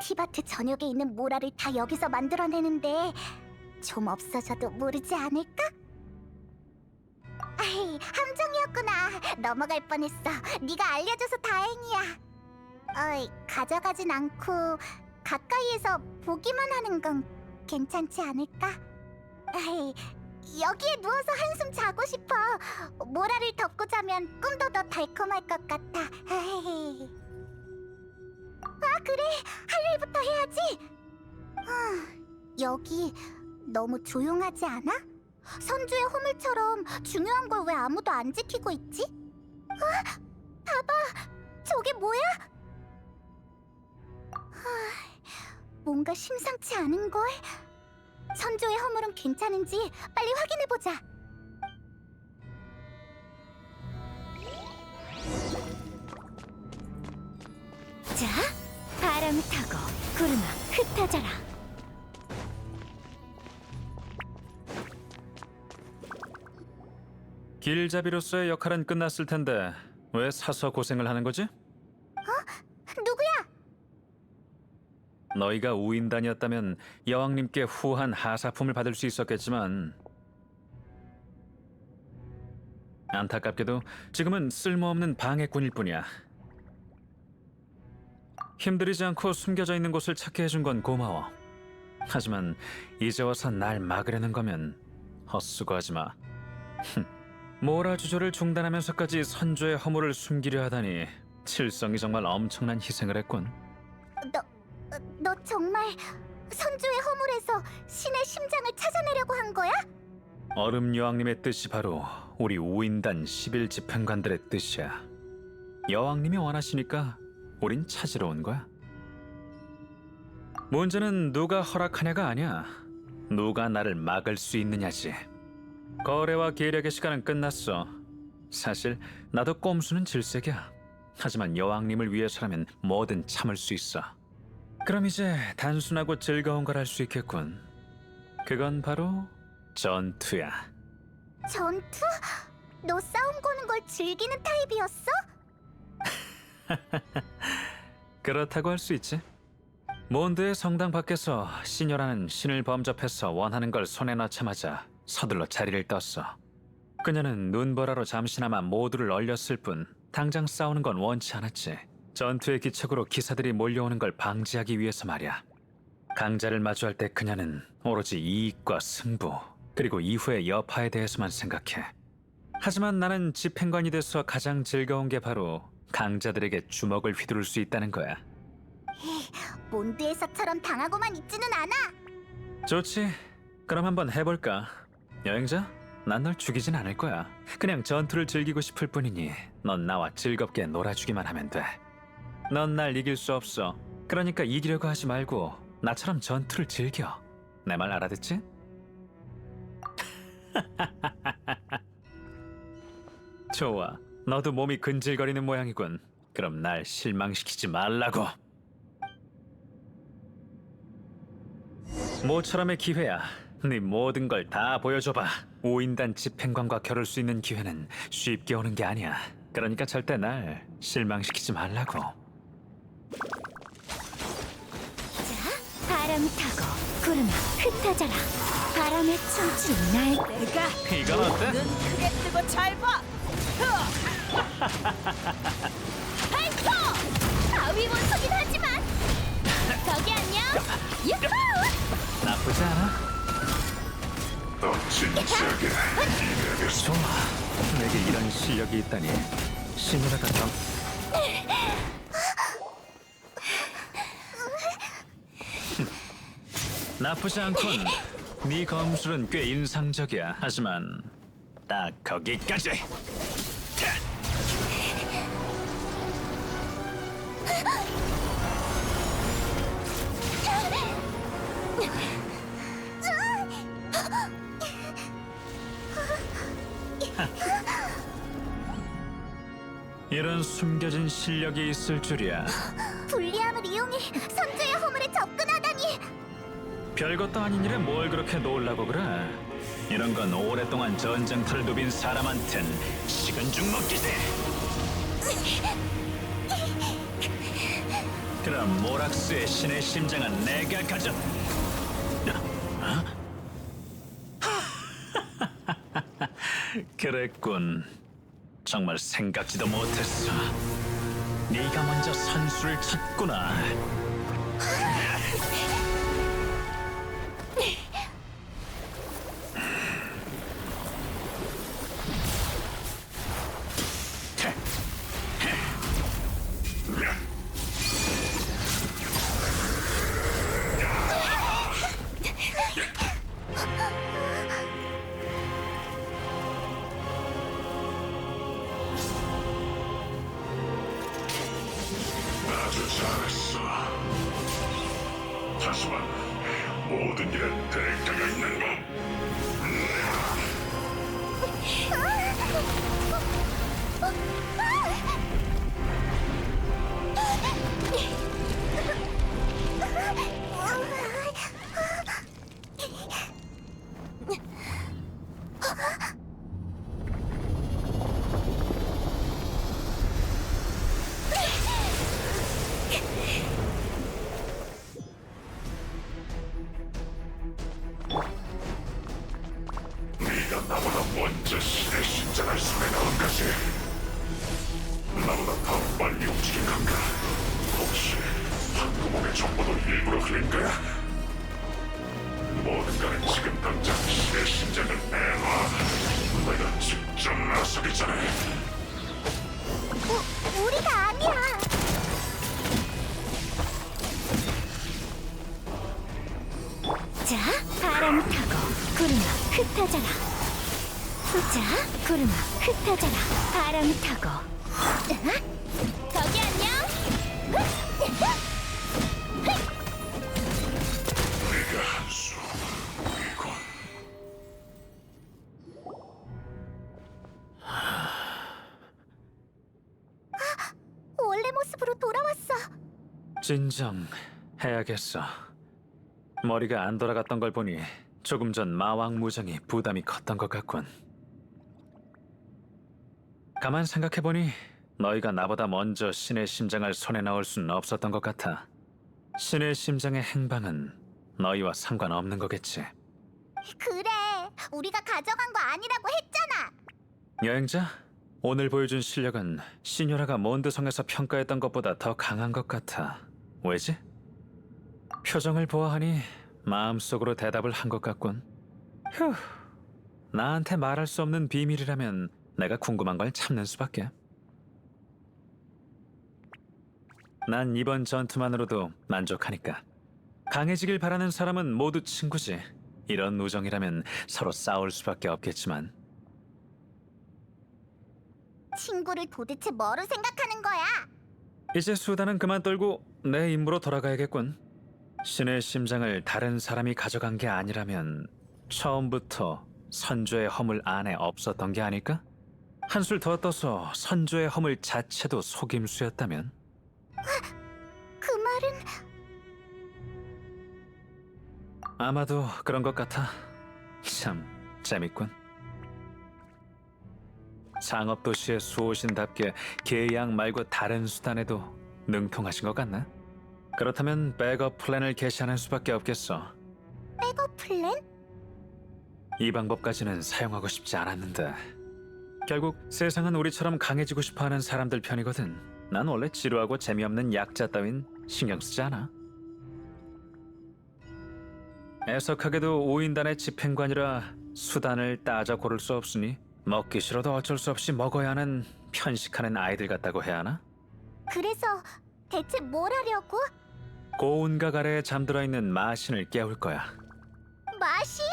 티바트 전역에 있는 모라를 다 여기서 만들어내는데 좀 없어져도 모르지 않을까? 아이, 함정이었구나. 넘어갈 뻔했어. 네가 알려줘서 다행이야. 어이, 가져가진 않고 가까이에서 보기만 하는 건 괜찮지 않을까? 아이, 여기에 누워서 한숨 자고 싶어. 모라를 덮고 자면 꿈도 더 달콤할 것 같아. 아이. 아, 그래. 할 일부터 해야지. 여기 너무 조용하지 않아? 선주의 허물처럼 중요한 걸 왜 아무도 안 지키고 있지? 봐봐. 저게 뭐야? 뭔가 심상치 않은걸? 선조의 허물은 괜찮은지 빨리 확인해보자. 자, 바람 타고 구름아 흩어져라. 길잡이로서의 역할은 끝났을 텐데 왜 사서 고생을 하는 거지? 누구야? 너희가 우인단이었다면 여왕님께 후한 하사품을 받을 수 있었겠지만 안타깝게도 지금은 쓸모없는 방해꾼일 뿐이야. 힘들이지 않고 숨겨져 있는 곳을 찾게 해준 건 고마워. 하지만 이제 와서 날 막으려는 거면 헛수고하지 마. 모라 주조를 중단하면서까지 선조의 허물을 숨기려 하다니 칠성이 정말 엄청난 희생을 했군. 너 정말 선조의 허물에서 신의 심장을 찾아내려고 한 거야? 얼음 여왕님의 뜻이 바로 우리 우인단 11 집행관들의 뜻이야. 여왕님이 원하시니까 우린 찾으러 온 거야. 문제는 누가 허락하냐가 아니야. 누가 나를 막을 수 있느냐지. 거래와 계략의 시간은 끝났어. 사실 나도 꼼수는 질색이야. 하지만 여왕님을 위해서라면 뭐든 참을 수 있어. 그럼 이제 단순하고 즐거운 걸 할 수 있겠군. 그건 바로 전투야. 전투? 너 싸움 거는 걸 즐기는 타입이었어? 그렇다고 할 수 있지. 몬드의 성당 밖에서 시녀라는 신을 범접해서 원하는 걸 손에 넣자마자 서둘러 자리를 떴어. 그녀는 눈보라로 잠시나마 모두를 얼렸을 뿐 당장 싸우는 건 원치 않았지. 전투의 기척으로 기사들이 몰려오는 걸 방지하기 위해서 말이야. 강자를 마주할 때 그녀는 오로지 이익과 승부, 그리고 이후의 여파에 대해서만 생각해. 하지만 나는 집행관이 돼서 가장 즐거운 게 바로 강자들에게 주먹을 휘두를 수 있다는 거야. 몬드에서처럼 당하고만 있지는 않아. 좋지. 그럼 한번 해볼까? 여행자? 난 널 죽이진 않을 거야. 그냥 전투를 즐기고 싶을 뿐이니 넌 나와 즐겁게 놀아주기만 하면 돼. 넌 날 이길 수 없어. 그러니까 이기려고 하지 말고 나처럼 전투를 즐겨. 내 말 알아듣지? 좋아. 너도 몸이 근질거리는 모양이군. 그럼 날 실망시키지 말라고. 모처럼의 기회야. 네 모든 걸 다 보여줘봐. 우인단 집행관과 겨룰 수 있는 기회는 쉽게 오는 게 아니야. 그러니까 절대 날 실망시키지 말라고. 자, 바람 타고 구름아 흩어져라. 바람에 춤추는 날. 내가 이건 어때? 눈 크게 뜨고 잘 봐. 발포! 바위 원석이긴 하지만 저기 안녕. 유후! 나쁘지 않아? 좋아. 내게 이런 실력이 있다니. 신이라가 정... 나쁘지 않군. 네 검술은 꽤 인상적이야. 하지만 딱 거기까지. 이런 숨겨진 실력이 있을 줄이야. 불리함을 이용해 선조의 허물에 접근하다니. 별것도 아닌 일에 뭘 그렇게 놀라고 그래? 이런 건 오랫동안 전쟁터를 누빈 사람한텐 식은 죽 먹기지. 그럼 모락스의 신의 심장은 내가 가져. 그랬군. 정말 생각지도 못했어. 네가 먼저 선수를 쳤구나. 아주 잘했어. 하지만 모든 일엔 대가가 있는 법. 네가 나보다 먼저 신의 심장을 손에 넣은 것이 나보다 더 빨리 움직인 건가? 혹시 한구멍의 정보도 일부러 흘린 거야? 모든 거는 지금 당장 신의 심장을 내놔. 내가 직접 나서기 전에. 우리가 아니야. 자, 바람 타고 구름아 흩어져라. 자, 구름아 흩어져라. 바람 타고. 저기 안녕. 네가 한수 이건 원래 모습으로 돌아왔어. 진정해야겠어. 머리가 안 돌아갔던 걸 보니 조금 전 마왕 무장이 부담이 컸던 것 같군. 가만 생각해보니 너희가 나보다 먼저 신의 심장을 손에 넣을 수는 없었던 것 같아. 신의 심장의 행방은 너희와 상관없는 거겠지. 그래, 우리가 가져간 거 아니라고 했잖아. 여행자, 오늘 보여준 실력은 시녀라가 몬드성에서 평가했던 것보다 더 강한 것 같아. 왜지? 표정을 보아하니 마음속으로 대답을 한 것 같군. 휴, 나한테 말할 수 없는 비밀이라면 내가 궁금한 걸 참는 수밖에. 난 이번 전투만으로도 만족하니까. 강해지길 바라는 사람은 모두 친구지. 이런 우정이라면 서로 싸울 수밖에 없겠지만. 친구를 도대체 뭐로 생각하는 거야? 이제 수다는 그만 떨고 내 임무로 돌아가야겠군. 신의 심장을 다른 사람이 가져간 게 아니라면 처음부터 선조의 허물 안에 없었던 게 아닐까? 한술 더 떠서 선조의 허물 자체도 속임수였다면? 그 말은 아마도 그런 것 같아. 참 재밌군. 상업도시의 수호신답게 계약 말고 다른 수단에도 능통하신 것 같나? 그렇다면 백업 플랜을 개시하는 수밖에 없겠어. 백업 플랜? 이 방법까지는 사용하고 싶지 않았는데 결국 세상은 우리처럼 강해지고 싶어하는 사람들 편이거든. 난 원래 지루하고 재미없는 약자 따윈 신경 쓰지 않아. 애석하게도 5인단의 집행관이라 수단을 따져 고를 수 없으니 먹기 싫어도 어쩔 수 없이 먹어야 하는 편식하는 아이들 같다고 해야 하나? 그래서 대체 뭘 하려고? 고운각 아래에 잠들어 있는 마신을 깨울 거야. 마신?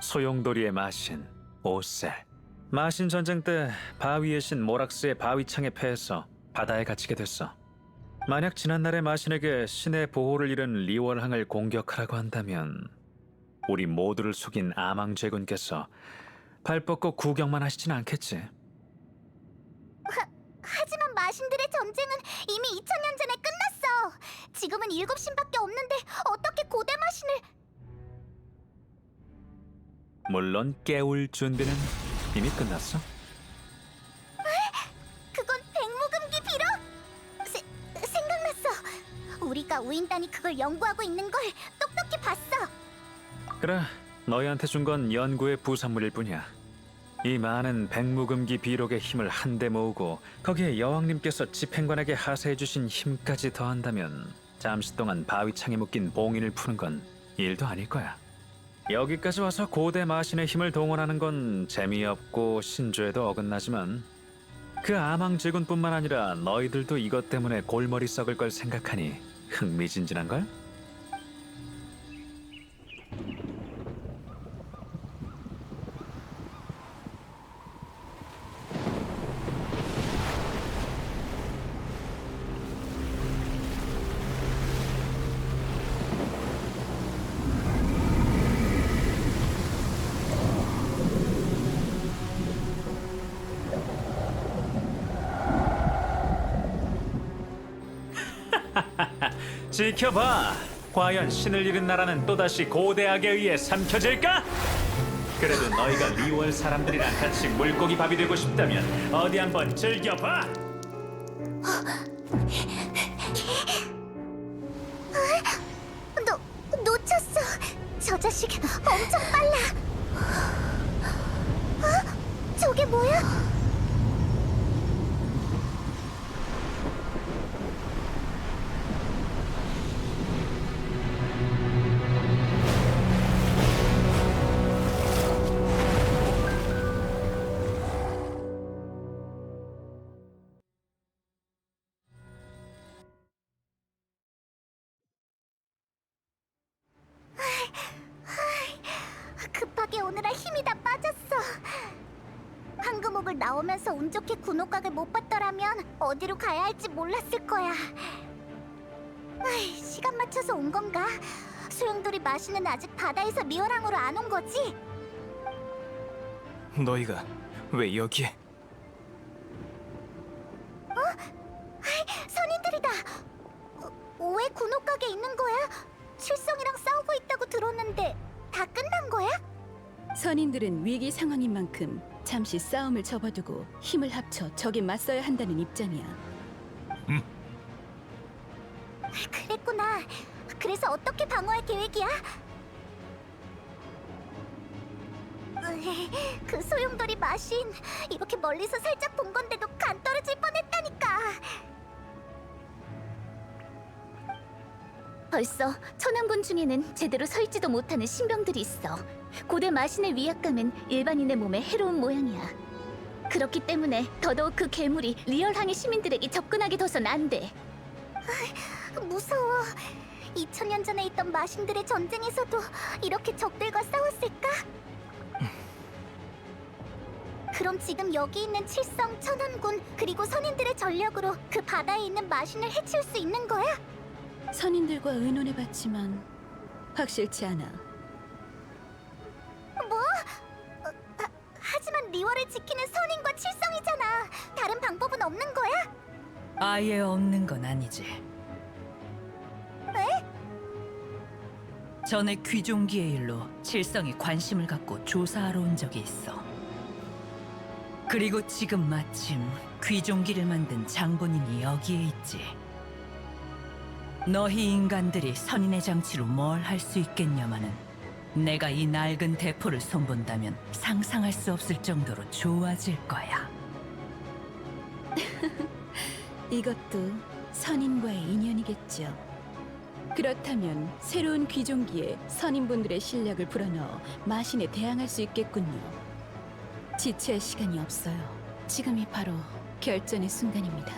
소용돌이의 마신, 오셀. 마신 전쟁 때 바위의 신 모락스의 바위창에 패해서 바다에 갇히게 됐어. 만약 지난날의 마신에게 신의 보호를 잃은 리월항을 공격하라고 한다면 우리 모두를 속인 아망제군께서 발 뻗고 구경만 하시진 않겠지. 하지만 마신들의 전쟁은 이미 2000년 전에 끝났어. 지금은 7신밖에 없는데 어떻게 고대 마신을... 물론 깨울 준비는 이미 끝났어. 그건 백무금기 비로? 생각났어. 내가 우인단이 그걸 연구하고 있는 걸 똑똑히 봤어. 그래, 너희한테 준 건 연구의 부산물일 뿐이야. 이 많은 백무금기 비록의 힘을 한데 모으고 거기에 여왕님께서 집행관에게 하사해주신 힘까지 더한다면 잠시 동안 바위창에 묶인 봉인을 푸는 건 일도 아닐 거야. 여기까지 와서 고대 마신의 힘을 동원하는 건 재미없고 신조에도 어긋나지만 그 아망제군뿐만 아니라 너희들도 이것 때문에 골머리 썩을 걸 생각하니 흥미진진한걸? 지켜봐. 과연 신을 잃은 나라는 또다시 고대악에 의해 삼켜질까? 그래도 너희가 리월 사람들이랑 같이 물고기 밥이 되고 싶다면 어디 한번 즐겨봐. 놓쳤어. 저 자식 엄청 빨라. 저게 뭐야? 급하게 오느라 힘이 다 빠졌어. 황금옥을 나오면서 운 좋게 군옥각을 못 봤더라면 어디로 가야 할지 몰랐을 거야. 시간 맞춰서 온 건가? 소용돌이 마시는 아직 바다에서 리어랑으로 안 온 거지? 너희가 왜 여기에? 선인들이다. 왜 군옥각에 있는 거야? 칠성이랑 싸우고 있다고 들었는데 다 끝난 거야? 선인들은 위기 상황인 만큼 잠시 싸움을 접어두고 힘을 합쳐 적에 맞서야 한다는 입장이야. 그랬구나. 그래서 어떻게 방어할 계획이야? 그 소용돌이 마신 이렇게 멀리서 살짝 본 건데도 간 떨어질 뻔했다니까. 벌써 천왕군 중에는 제대로 서 있지도 못하는 신병들이 있어. 고대 마신의 위압감은 일반인의 몸에 해로운 모양이야. 그렇기 때문에 더더욱 그 괴물이 리얼항의 시민들에게 접근하게 둬선 안 돼. 무서워. 2000년 전에 있던 마신들의 전쟁에서도 이렇게 적들과 싸웠을까? 그럼 지금 여기 있는 칠성, 천왕군 그리고 선인들의 전력으로 그 바다에 있는 마신을 해칠 수 있는 거야? 선인들과 의논해봤지만 확실치 않아. 뭐? 하지만 리월을 지키는 선인과 칠성이잖아. 다른 방법은 없는 거야? 아예 없는 건 아니지. 왜? 전에 귀종기의 일로 칠성이 관심을 갖고 조사하러 온 적이 있어. 그리고 지금 마침 귀종기를 만든 장본인이 여기에 있지. 너희 인간들이 선인의 장치로 뭘 할 수 있겠냐마는 내가 이 낡은 대포를 손본다면 상상할 수 없을 정도로 좋아질 거야. 이것도 선인과의 인연이겠죠. 그렇다면 새로운 귀종기에 선인분들의 실력을 불어넣어 마신에 대항할 수 있겠군요. 지체할 시간이 없어요. 지금이 바로 결전의 순간입니다.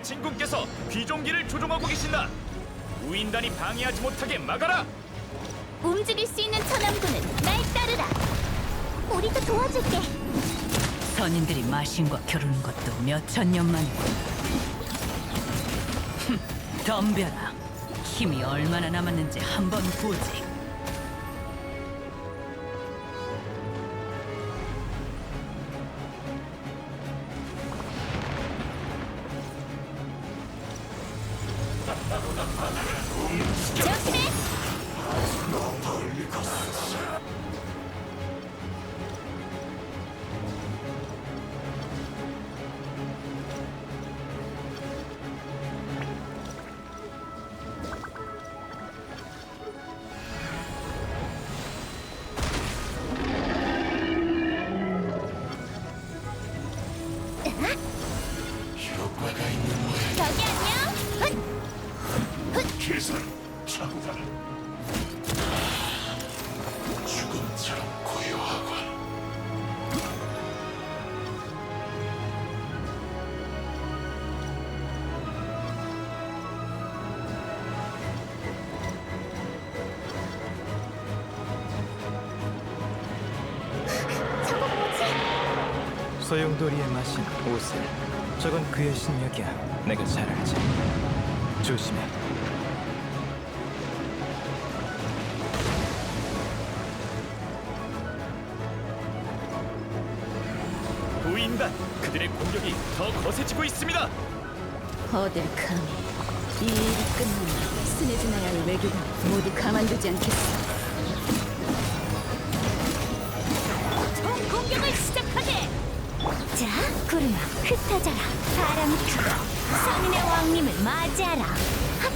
우리의 진군께서 귀종기를 조종하고 계신다. 우인단이 방해하지 못하게 막아라. 움직일 수 있는 천암군은 날 따르라. 우리도 도와줄게. 선인들이 마신과 겨루는 것도 몇천 년 만이고. 덤벼라. 힘이 얼마나 남았는지 한번 보지. 조심해. 저기 안녕. 저거 뭐지? 소용돌이의 마신 오슬. 저건 그의 신력이야. 내가 잘 알지. 조심해. 우인단, 그들의 공격이 더 거세지고 있습니다. 어딜 감히 이 일이 끝나면 스네즈나야의 외교관 모두 가만두지 않겠어. 총 공격을 시작하게. 자, 구름아, 흩어져라. 바람이 타고 선인의 왕님을 맞이하라. 핫!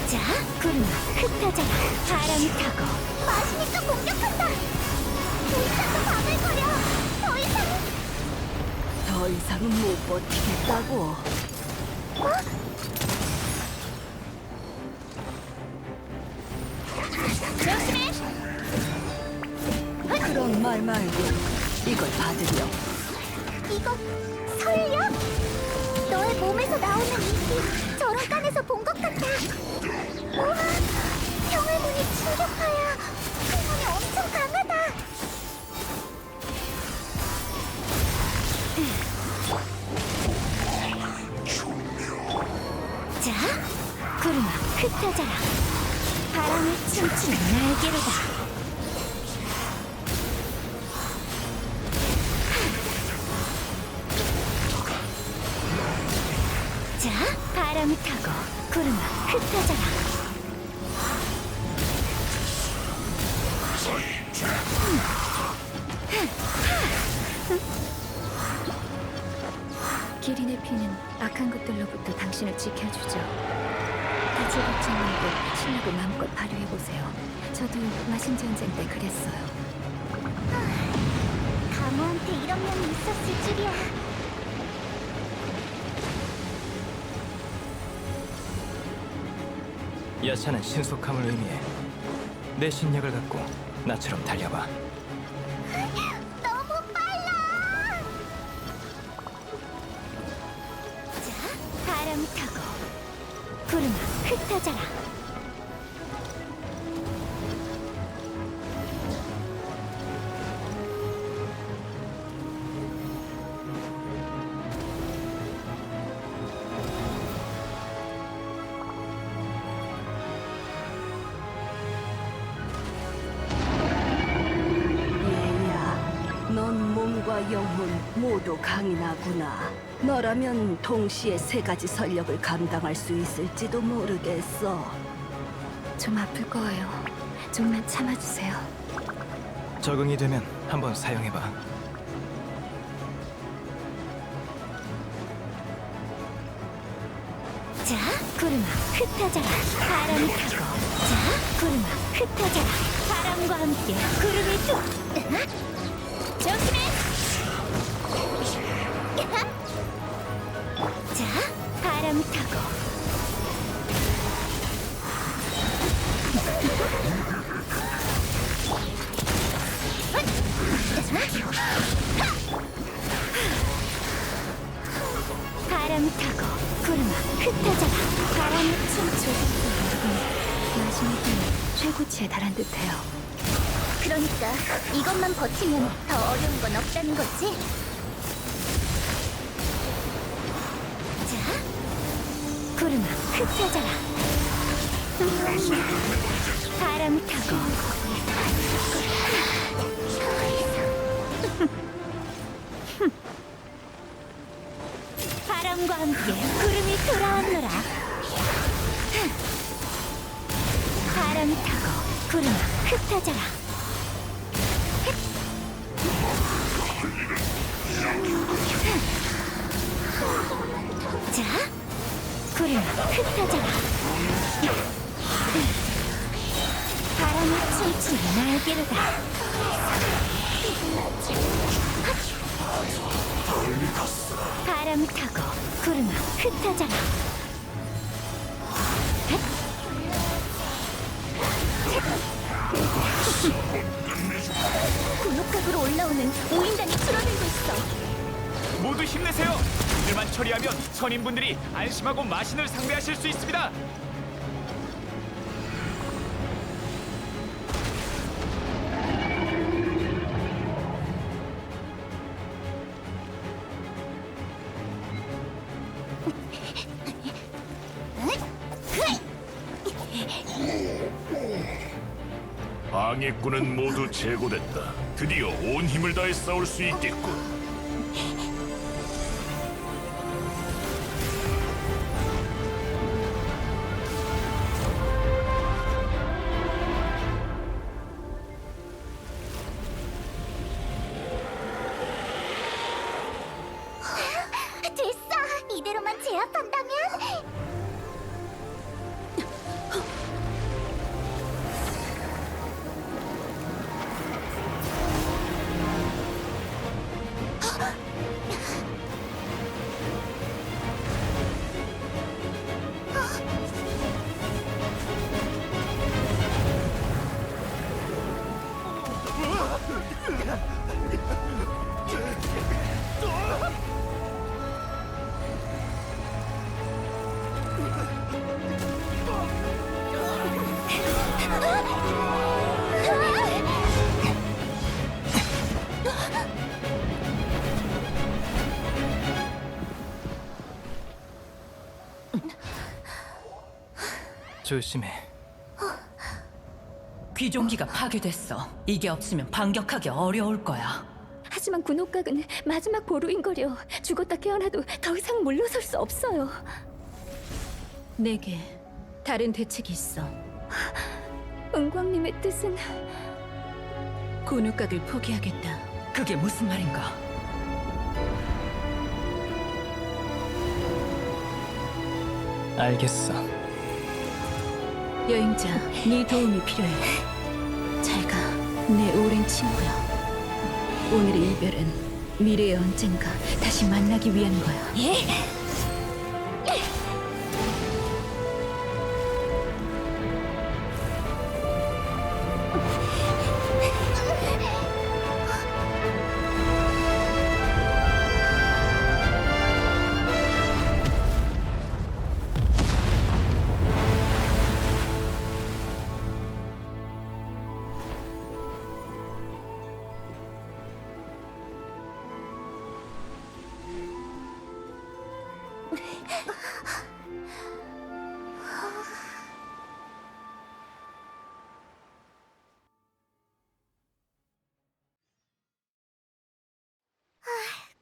자, 구름아, 흩어져라. 바람이 타고 마시니까 공격한다. 우리도 바글거려. 더 이상은 더 이상은 못 버티겠다고. 조심해. 그런 말 말고 이걸 받으렴. 이거 설령? 너의 몸에서 나오는 이기 저런 칸에서 본 것 같아. 우와, 형의 눈이 충격파야. 흥분이 엄청 강하다. 자, 구름아, 흩어져라. 바람을 춤추는 날개로다. 자, 바람을 타고 구름아, 흩어져라. 기린의 피는 악한 것들로부터 당신을 지켜주죠. 다채복창님도 실력을 마음껏 발휘해보세요. 저도 마신 전쟁 때 그랬어요. 가무한테 이런 면이 있었을 줄이야. 여차는 신속함을 의미해. 내 신력을 갖고 나처럼 달려봐. 너무 빨라. 자, 바람을 타고 구름아, 흩어져라. 얘야, 넌 몸과 영혼 모두 강인하구나. 너라면 동시에 세 가지 설력을 감당할 수 있을지도 모르겠어. 좀 아플 거예요. 좀만 참아주세요. 적응이 되면 한번 사용해봐. 자, 구름아, 흩어져라. 바람을 타고 자, 구름아, 흩어져라. 바람과 함께 구름이 뚝. 조심해. 자, 바람을 타고 바람을 타고 구름아 흩어져라. 바람을 춤추. 여러분, 마시는 힘이 최고치에 달한 듯해요. 그러니까 이것만 버티면 더 어려운 건 없다는 거지? 자, 구름아 흩어져라. 바람을 타고 바람과 함께 구름이 돌아오너라. 바람을 타고 구름아 흩어져라. 자, 구름아 흩어져라. 바람을 춤추는 날개로다. 바람을 타고 구름아 흩어져라. 군옥각으로 올라오는 우인단이 줄어들고 있어. 모두 힘내세요. 이들만 처리하면 선임분들이 안심하고 마신을 상대하실 수 있습니다. 방해꾼은 모두 제거됐다. 드디어 온 힘을 다해 싸울 수 있겠군. 됐어. 이대로만 제압한다면. 조심해. 귀종기가 파괴됐어. 이게 없으면 반격하기 어려울 거야. 하지만 군옥각은 마지막 보루인거려. 죽었다 깨어나도 더 이상 물러설 수 없어요. 내게 다른 대책이 있어. 은광님의 뜻은 군옥각을 포기하겠다. 그게 무슨 말인가? 알겠어. 여행자, 네 도움이 필요해. 잘 가, 내 오랜 친구야. 오늘의 이별은 미래의 언젠가 다시 만나기 위한 거야.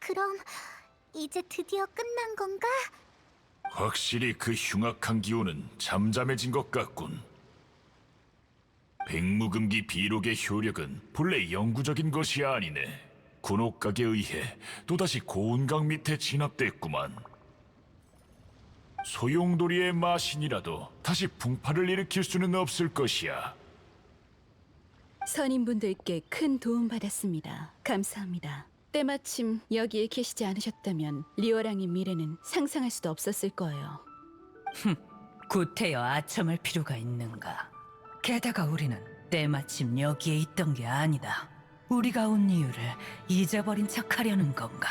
그럼 이제 드디어 끝난 건가? 확실히 그 흉악한 기운은 잠잠해진 것 같군. 백무금기 비록의 효력은 본래 영구적인 것이 아니네. 군옥각에 의해 또다시 고운강 밑에 진압됐구만. 소용돌이의 마신이라도 다시 풍파를 일으킬 수는 없을 것이야. 선임분들께 큰 도움 받았습니다. 감사합니다. 때마침 여기에 계시지 않으셨다면 리오랑의 미래는 상상할 수도 없었을 거예요. 구태여 아첨할 필요가 있는가? 게다가 우리는 때마침 여기에 있던 게 아니다. 우리가 온 이유를 잊어버린 척하려는 건가?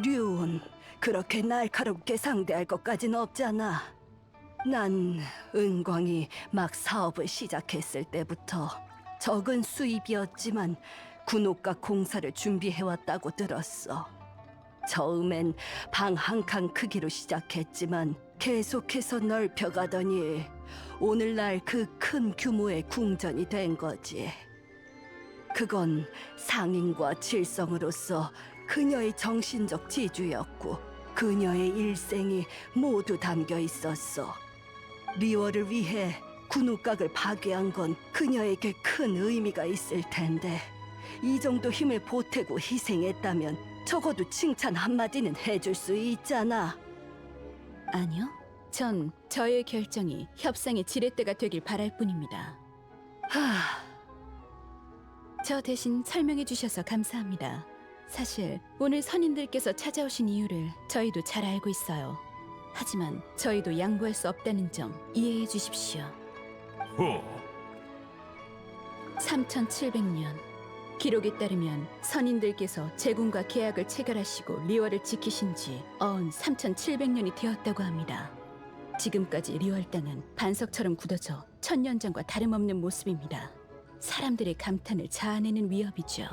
류온, 그렇게 날카롭게 상대할 것까진 없잖아. 난 은광이 막 사업을 시작했을 때부터 적은 수입이었지만 군옥각 공사를 준비해왔다고 들었어. 처음엔 방 한 칸 크기로 시작했지만 계속해서 넓혀가더니 오늘날 그 큰 규모의 궁전이 된 거지. 그건 상인과 칠성으로서 그녀의 정신적 지주였고 그녀의 일생이 모두 담겨 있었어. 리월을 위해 군옥각을 파괴한 건 그녀에게 큰 의미가 있을 텐데 이 정도 힘을 보태고 희생했다면 적어도 칭찬 한마디는 해줄 수 있잖아. 아니요. 전 저의 결정이 협상의 지렛대가 되길 바랄 뿐입니다. 저 대신 설명해 주셔서 감사합니다. 사실 오늘 선인들께서 찾아오신 이유를 저희도 잘 알고 있어요. 하지만 저희도 양보할 수 없다는 점 이해해 주십시오. 3700년 기록에 따르면 선인들께서 제군과 계약을 체결하시고 리월을 지키신 지 어언 3700년이 되었다고 합니다. 지금까지 리월 땅은 반석처럼 굳어져 천년 전과 다름없는 모습입니다. 사람들의 감탄을 자아내는 위협이죠.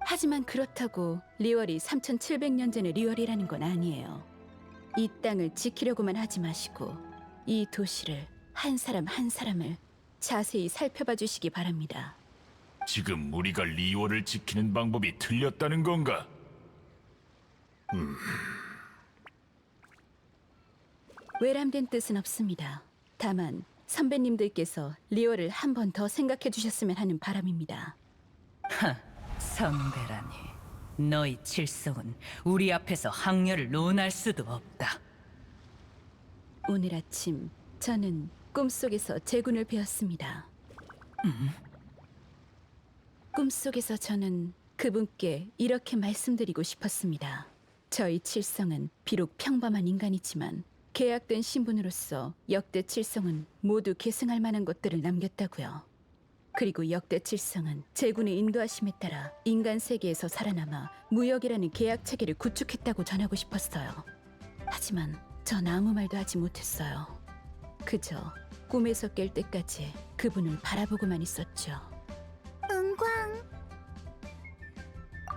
하지만 그렇다고 리월이 3700년 전의 리월이라는 건 아니에요. 이 땅을 지키려고만 하지 마시고 이 도시를 한 사람 한 사람을 자세히 살펴봐 주시기 바랍니다. 지금 우리가 리월을 지키는 방법이 틀렸다는 건가? 외람된 뜻은 없습니다. 다만 선배님들께서 리월을 한 번 더 생각해 주셨으면 하는 바람입니다. 선배라니. 너희 칠성은 우리 앞에서 학렬을 논할 수도 없다. 오늘 아침 저는 꿈속에서 제군을 배웠습니다. 꿈속에서 저는 그분께 이렇게 말씀드리고 싶었습니다. 저희 칠성은 비록 평범한 인간이지만 계약된 신분으로서 역대 칠성은 모두 계승할 만한 것들을 남겼다고요. 그리고 역대 칠성은 제군의 인도하심에 따라 인간 세계에서 살아남아 무역이라는 계약 체계를 구축했다고 전하고 싶었어요. 하지만 전 아무 말도 하지 못했어요. 그저 꿈에서 깰 때까지 그분을 바라보고만 있었죠. 은광,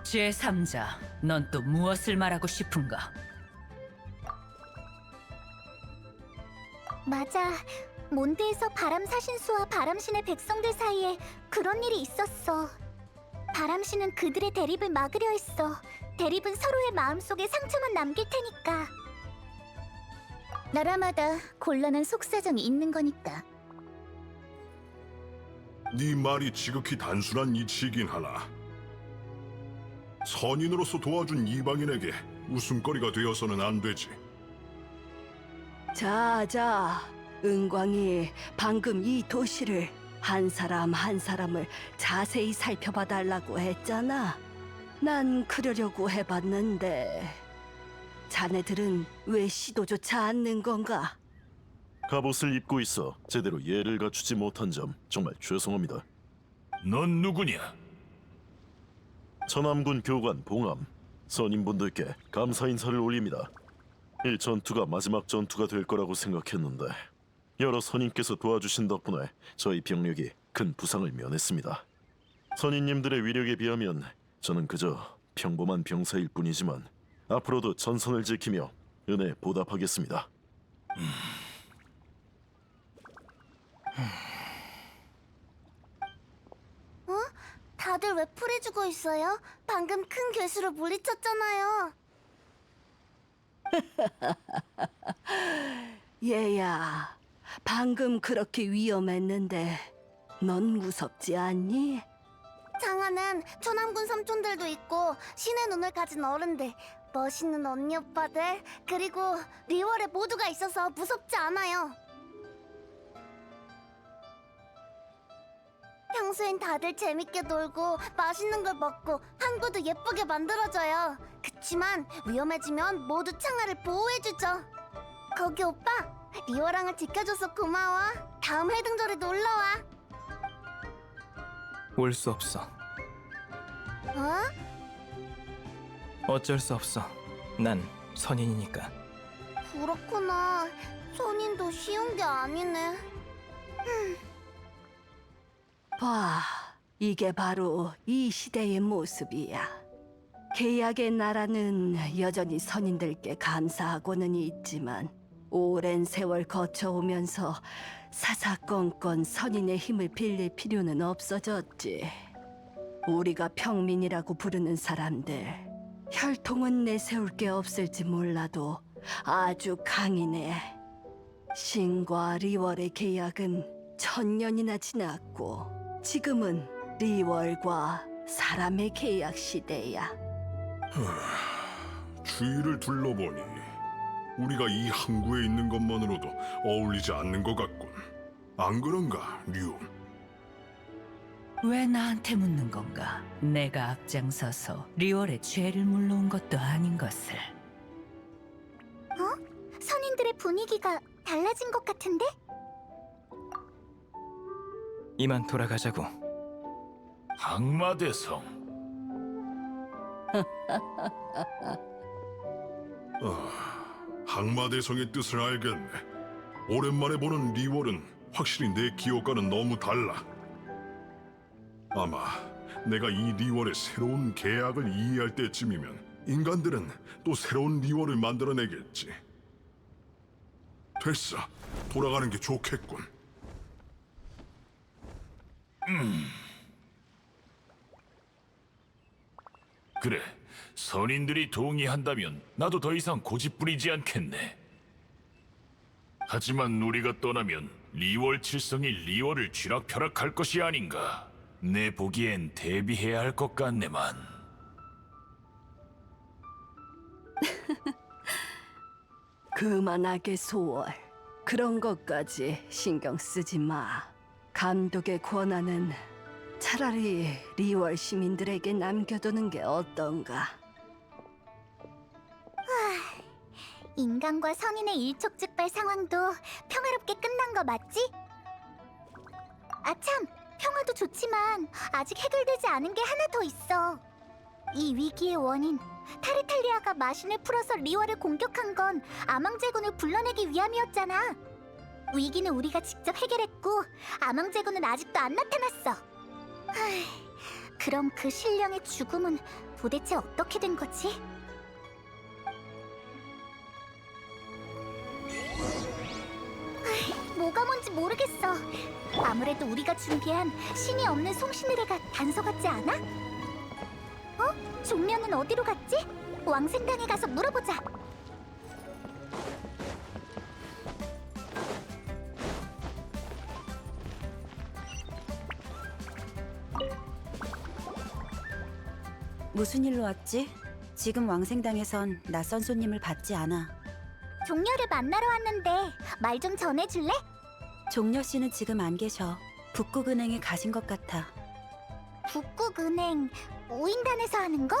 제3자, 넌 또 무엇을 말하고 싶은가? 맞아. 몬드에서 바람 사신수와 바람신의 백성들 사이에 그런 일이 있었어. 바람신은 그들의 대립을 막으려 했어. 대립은 서로의 마음속에 상처만 남길 테니까. 나라마다 곤란한 속사정이 있는 거니까. 네 말이 지극히 단순한 이치이긴 하나 선인으로서 도와준 이방인에게 웃음거리가 되어서는 안 되지. 자, 은광이 방금 이 도시를 한 사람 한 사람을 자세히 살펴봐 달라고 했잖아. 난 그러려고 해봤는데 자네들은 왜 시도조차 않는 건가? 갑옷을 입고 있어 제대로 예를 갖추지 못한 점 정말 죄송합니다. 넌 누구냐? 천암군 교관 봉암, 선임분들께 감사 인사를 올립니다. 이 전투가 마지막 전투가 될 거라고 생각했는데 여러 선임께서 도와주신 덕분에 저희 병력이 큰 부상을 면했습니다. 선임님들의 위력에 비하면 저는 그저 평범한 병사일 뿐이지만 앞으로도 전선을 지키며 은혜 보답하겠습니다. 어? 다들 왜 풀해주고 있어요? 방금 큰 괴수로 물리쳤잖아요. 얘야, 방금 그렇게 위험했는데 넌 무섭지 않니? 장하는 천암군 삼촌들도 있고 신의 눈을 가진 어른들, 멋있는 언니 오빠들, 그리고 리월에 모두가 있어서 무섭지 않아요. 평소엔 다들 재밌게 놀고 맛있는 걸 먹고 항구도 예쁘게 만들어줘요. 그치만 위험해지면 모두 창하를 보호해주죠. 거기 오빠, 리월왕을 지켜줘서 고마워. 다음 해등절에 놀러와. 올 수 없어. 어? 어쩔 수 없어. 난 선인이니까. 그렇구나. 선인도 쉬운 게 아니네. 봐, 이게 바로 이 시대의 모습이야. 계약의 나라는 여전히 선인들께 감사하고는 있지만 오랜 세월 거쳐오면서 사사건건 선인의 힘을 빌릴 필요는 없어졌지. 우리가 평민이라고 부르는 사람들, 혈통은 내세울 게 없을지 몰라도 아주 강이네. 신과 리월의 계약은 1000년이나 지났고 지금은 리월과 사람의 계약 시대야. 주위를 둘러보니 우리가 이 항구에 있는 것만으로도 어울리지 않는 것 같군. 안 그런가, 류? 왜 나한테 묻는 건가? 내가 앞장서서 리월의 죄를 물러온 것도 아닌 것을. 선인들의 분위기가 달라진 것 같은데? 이만 돌아가자고. 항마대성. 항마대성의 뜻을 알겠네. 오랜만에 보는 리월은 확실히 내 기억과는 너무 달라. 아마 내가 이 리월의 새로운 계약을 이해할 때쯤이면 인간들은 또 새로운 리월을 만들어내겠지. 됐어. 돌아가는 게 좋겠군. 그래, 선인들이 동의한다면 나도 더 이상 고집 부리지 않겠네. 하지만 우리가 떠나면 리월 칠성이 리월을 쥐락펴락할 것이 아닌가. 내 보기엔 대비해야 할 것 같네만. 그만하게 소월. 그런 것까지 신경 쓰지 마. 감독의 권한은 차라리 리월 시민들에게 남겨두는 게 어떤가? 인간과 선인의 일촉즉발 상황도 평화롭게 끝난 거 맞지? 아참, 평화도 좋지만 아직 해결되지 않은 게 하나 더 있어. 이 위기의 원인, 타르탈리아가 마신을 풀어서 리월을 공격한 건 아망제군을 불러내기 위함이었잖아. 위기는 우리가 직접 해결했고 아망제군은 아직도 안 나타났어. 그럼 그 신령의 죽음은 도대체 어떻게 된 거지? 뭐가 뭔지 모르겠어. 아무래도 우리가 준비한 신이 없는 송신의뢰가 단서 같지 않아? 종려는 어디로 갔지? 왕생당에 가서 물어보자. 무슨 일로 왔지? 지금 왕생당에선 낯선 손님을 받지 않아. 종려를 만나러 왔는데 말 좀 전해줄래? 종려 씨는 지금 안 계셔. 북극은행에 가신 것 같아. 북극은행 우인단에서 하는 거?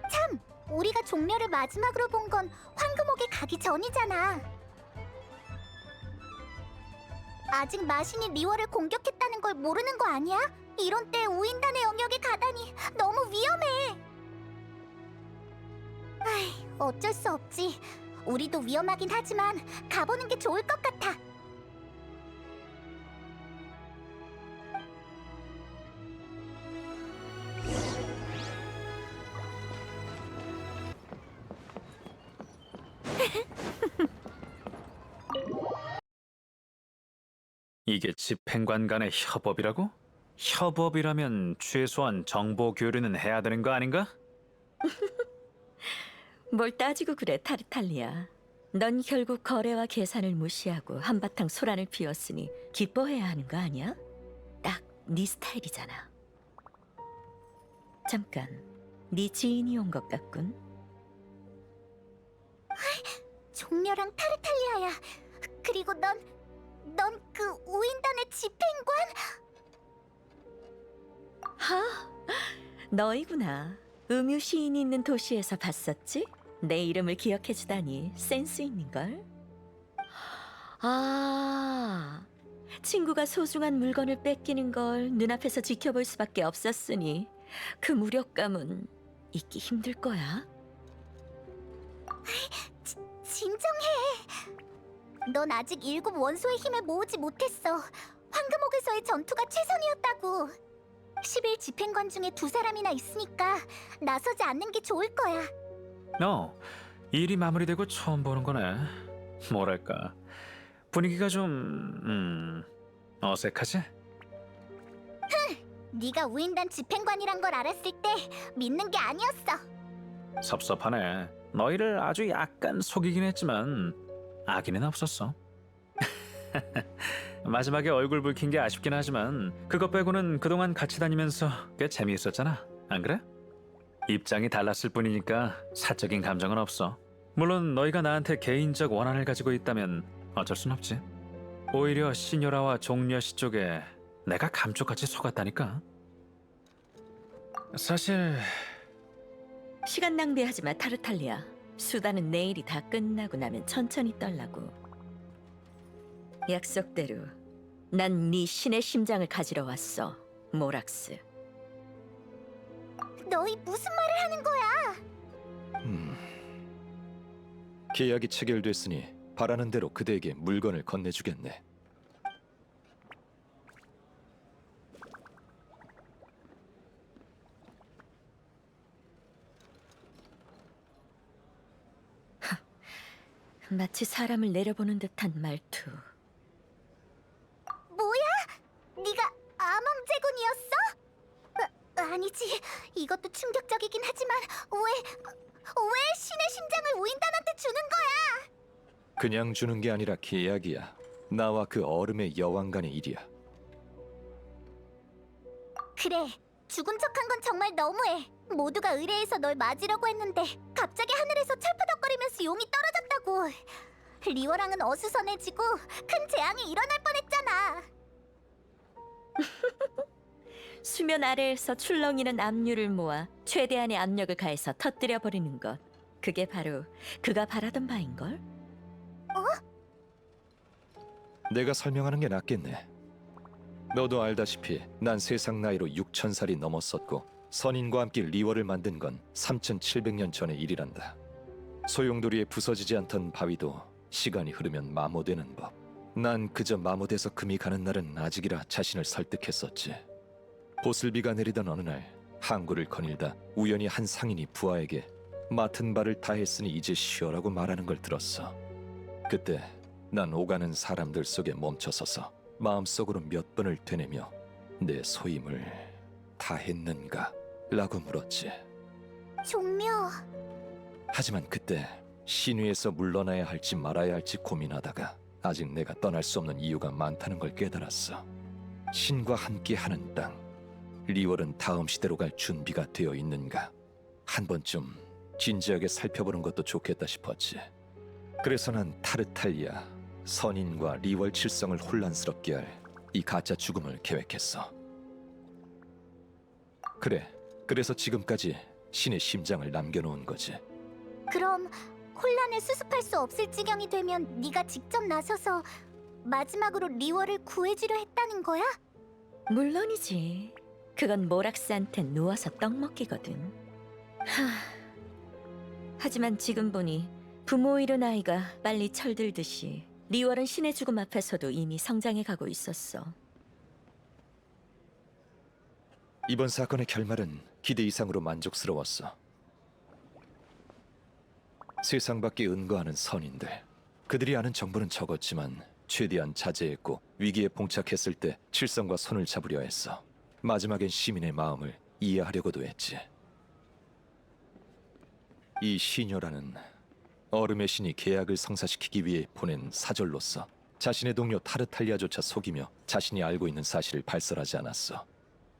참! 우리가 종려를 마지막으로 본 건 황금옥에 가기 전이잖아. 아직 마신이 리월을 공격했다는 걸 모르는 거 아니야? 이런 때 우인단의 영역에 가다니 너무 위험해. 어쩔 수 없지. 우리도 위험하긴 하지만 가보는 게 좋을 것 같아. 이게 집행관 간의 협업이라고? 협업이라면 최소한 정보 교류는 해야 되는 거 아닌가? 뭘 따지고 그래, 타르탈리아. 넌 결국 거래와 계산을 무시하고 한바탕 소란을 피웠으니 기뻐해야 하는 거 아니야? 딱 네 스타일이잖아. 잠깐, 네 지인이 온 것 같군. 종려랑 타르탈리아야. 그리고 넌 그 우인단의 집행관? 하, 너희구나. 음유 시인이 있는 도시에서 봤었지? 내 이름을 기억해주다니 센스 있는걸? 아, 친구가 소중한 물건을 뺏기는 걸 눈앞에서 지켜볼 수밖에 없었으니 그 무력감은 잊기 힘들 거야. 진정해. 넌 아직 7 원소의 힘을 모으지 못했어. 황금옥에서의 전투가 최선이었다고. 10일 집행관 중에 2사람이나 있으니까 나서지 않는 게 좋을 거야. 일이 마무리되고 처음 보는 거네. 뭐랄까, 분위기가 좀 어색하지? 네가 우인단 집행관이란 걸 알았을 때 믿는 게 아니었어. 섭섭하네. 너희를 아주 약간 속이긴 했지만 악의는 없었어. 마지막에 얼굴 붉힌 게 아쉽긴 하지만 그것 빼고는 그동안 같이 다니면서 꽤 재미있었잖아. 안 그래? 입장이 달랐을 뿐이니까 사적인 감정은 없어. 물론 너희가 나한테 개인적 원한을 가지고 있다면 어쩔 순 없지. 오히려 시녀라와 종려씨 쪽에 내가 감쪽같이 속았다니까. 사실 시간 낭비하지 마, 타르탈리아. 수다는 내일이 다 끝나고 나면 천천히 떨라고. 약속대로 난 네 신의 심장을 가지러 왔어, 모락스. 너희 무슨 말을 하는 거야? 계약이 체결됐으니 바라는 대로 그대에게 물건을 건네주겠네. 마치 사람을 내려보는 듯한 말투. 뭐야? 네가 암왕제군이었어? 아니지. 이것도 충격적이긴 하지만 왜 신의 심장을 우인단한테 주는 거야? 그냥 주는 게 아니라 계약이야. 나와 그 얼음의 여왕 간의 일이야. 그래. 죽은 척한 건 정말 너무해. 모두가 의뢰해서 널 맞으려고 했는데 갑자기 하늘에서 철푸덕거리면서 용이 떨어졌다고. 리워랑은 어수선해지고 큰 재앙이 일어날 뻔했잖아. 수면 아래에서 출렁이는 압류를 모아 최대한의 압력을 가해서 터뜨려 버리는 것. 그게 바로 그가 바라던 바인걸? 내가 설명하는 게 낫겠네. 너도 알다시피 난 세상 나이로 6,000살이 넘었었고 선인과 함께 리워를 만든 건 3,700년 전의 일이란다. 소용돌이에 부서지지 않던 바위도 시간이 흐르면 마모되는 법. 난 그저 마모돼서 금이 가는 날은 아직이라 자신을 설득했었지. 보슬비가 내리던 어느 날 항구를 거닐다 우연히 한 상인이 부하에게 맡은 바를 다 했으니 이제 쉬어라고 말하는 걸 들었어. 그때 난 오가는 사람들 속에 멈춰서서 마음속으로 몇 번을 되뇌며 내 소임을 다 했는가? 라고 물었지. 종묘. 하지만 그때 신위에서 물러나야 할지 말아야 할지 고민하다가 아직 내가 떠날 수 없는 이유가 많다는 걸 깨달았어. 신과 함께하는 땅, 리월은 다음 시대로 갈 준비가 되어 있는가? 한 번쯤 진지하게 살펴보는 것도 좋겠다 싶었지. 그래서 난 타르탈리아, 선인과 리월 칠성을 혼란스럽게 할 이 가짜 죽음을 계획했어. 그래서 지금까지 신의 심장을 남겨놓은 거지. 그럼 혼란을 수습할 수 없을 지경이 되면 네가 직접 나서서 마지막으로 리워를 구해주려 했다는 거야? 물론이지. 그건 모락스한텐 누워서 떡 먹기거든. 하지만 지금 보니 부모 잃은 아이가 빨리 철들듯이 리월은 신의 죽음 앞에서도 이미 성장해 가고 있었어. 이번 사건의 결말은 기대 이상으로 만족스러웠어. 세상 밖에 은거하는 선인들, 그들이 아는 정보는 적었지만 최대한 자제했고 위기에 봉착했을 때 칠성과 손을 잡으려 했어. 마지막엔 시민의 마음을 이해하려고도 했지. 이 시녀라는 얼음의 신이 계약을 성사시키기 위해 보낸 사절로서 자신의 동료 타르탈리아조차 속이며 자신이 알고 있는 사실을 발설하지 않았어.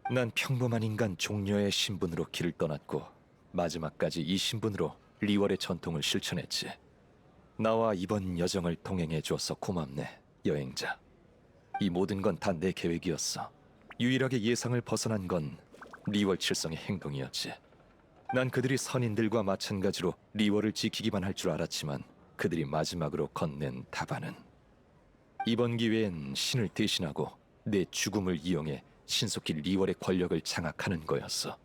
난 평범한 인간 종려의 신분으로 길을 떠났고 마지막까지 이 신분으로 리월의 전통을 실천했지. 나와 이번 여정을 동행해 주어서 고맙네, 여행자. 이 모든 건 다 내 계획이었어. 유일하게 예상을 벗어난 건 리월 칠성의 행동이었지. 난 그들이 선인들과 마찬가지로 리월을 지키기만 할 줄 알았지만 그들이 마지막으로 건넨 답안은 이번 기회엔 신을 대신하고 내 죽음을 이용해 신속히 리월의 권력을 장악하는 거였어.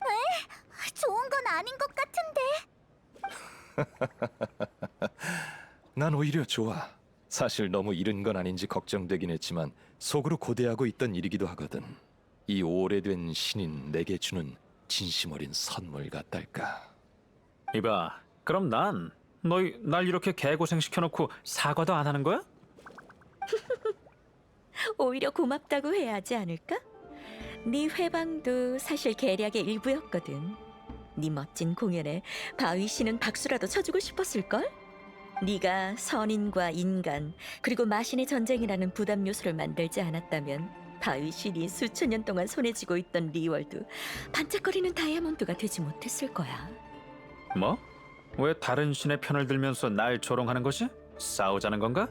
왜? 좋은 건 아닌 것 같은데. 난 오히려 좋아. 사실 너무 이른 건 아닌지 걱정되긴 했지만 속으로 고대하고 있던 일이기도 하거든. 이 오래된 신인 내게 주는 진심 어린 선물 같달까. 이봐, 그럼 너희 날 이렇게 개고생 시켜놓고 사과도 안 하는 거야? 오히려 고맙다고 해야 하지 않을까? 네 회방도 사실 계략의 일부였거든. 네 멋진 공연에 바위 씨는 박수라도 쳐주고 싶었을걸? 네가 선인과 인간 그리고 마신의 전쟁이라는 부담 요소를 만들지 않았다면 바위 신이 수천 년 동안 손에 쥐고 있던 리월도 반짝거리는 다이아몬드가 되지 못했을 거야. 뭐? 왜 다른 신의 편을 들면서 날 조롱하는 거지? 싸우자는 건가?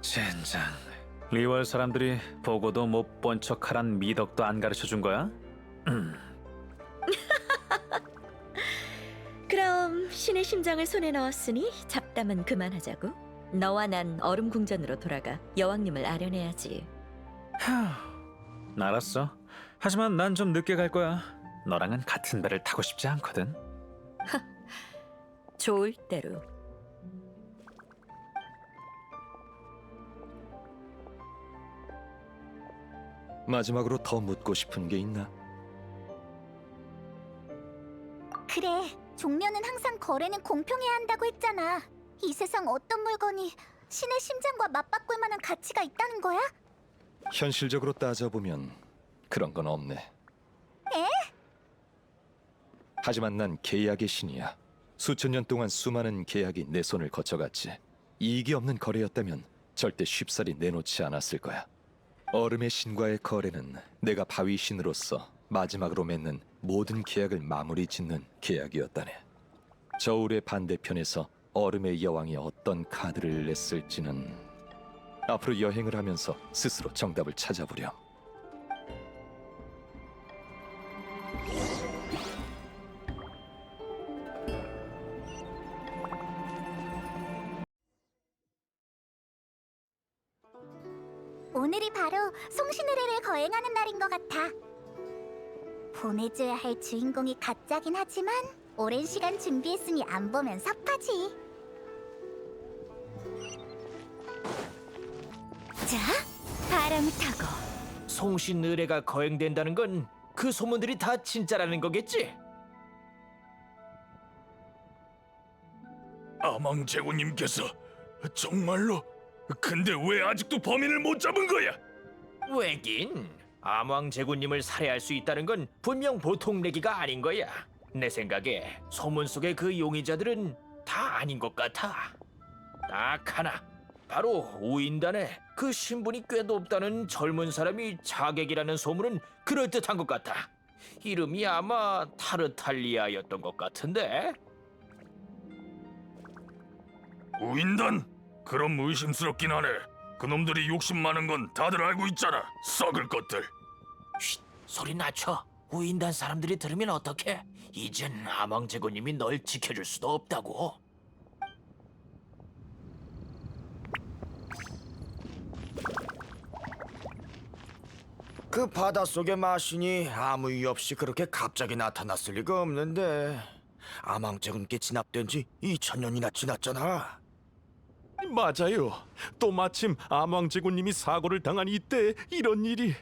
젠장, 리월 사람들이 보고도 못 본 척하란 미덕도 안 가르쳐 준 거야? 그럼 신의 심장을 손에 넣었으니 잡담은 그만하자고. 너와 난 얼음 궁전으로 돌아가 여왕님을 아련해야지. 알았어. 하지만 난 좀 늦게 갈 거야. 너랑은 같은 배를 타고 싶지 않거든. 좋을 대로. 마지막으로 더 묻고 싶은 게 있나? 그래, 종려는 항상 거래는 공평해야 한다고 했잖아. 이 세상 어떤 물건이 신의 심장과 맞바꿀 만한 가치가 있다는 거야? 현실적으로 따져보면 그런 건 없네. 에? 하지만 난 계약의 신이야. 수천 년 동안 수많은 계약이 내 손을 거쳐갔지. 이익이 없는 거래였다면 절대 쉽사리 내놓지 않았을 거야. 얼음의 신과의 거래는 내가 바위 신으로서 마지막으로 맺는 모든 계약을 마무리 짓는 계약이었다네. 저울의 반대편에서 얼음의 여왕이 어떤 카드를 냈을지는 앞으로 여행을 하면서 스스로 정답을 찾아보렴. 오늘이 바로 송신의뢰를 거행하는 날인 것 같아. 보내줘야 할 주인공이 가짜긴 하지만 오랜 시간 준비했으니 안 보면 섭하지. 자, 바람을 타고. 송신 의뢰가 거행된다는 건 그 소문들이 다 진짜라는 거겠지? 아망제군님께서 정말로? 근데 왜 아직도 범인을 못 잡은 거야? 왜긴 암왕 제군님을 살해할 수 있다는 건 분명 보통 내기가 아닌 거야. 내 생각에 소문 속의 그 용의자들은 다 아닌 것 같아. 딱 하나, 바로 우인단에 그 신분이 꽤 높다는 젊은 사람이 자객이라는 소문은 그럴듯한 것 같아. 이름이 아마 타르탈리아였던 것 같은데. 우인단? 그럼 의심스럽긴 하네. 그놈들이 욕심 많은 건 다들 알고 있잖아. 썩을 것들. 쉿, 소리 낮춰. 우인단 사람들이 들으면 어떡해? 이젠 암왕제군님이 널 지켜줄 수도 없다고. 그 바닷속의 마신이 아무 이유 없이 그렇게 갑자기 나타났을 리가 없는데 암왕제군께 진압된 지 2000년이나 지났잖아. 맞아요. 또 마침 암왕제군님이 사고를 당한 이때 이런 일이.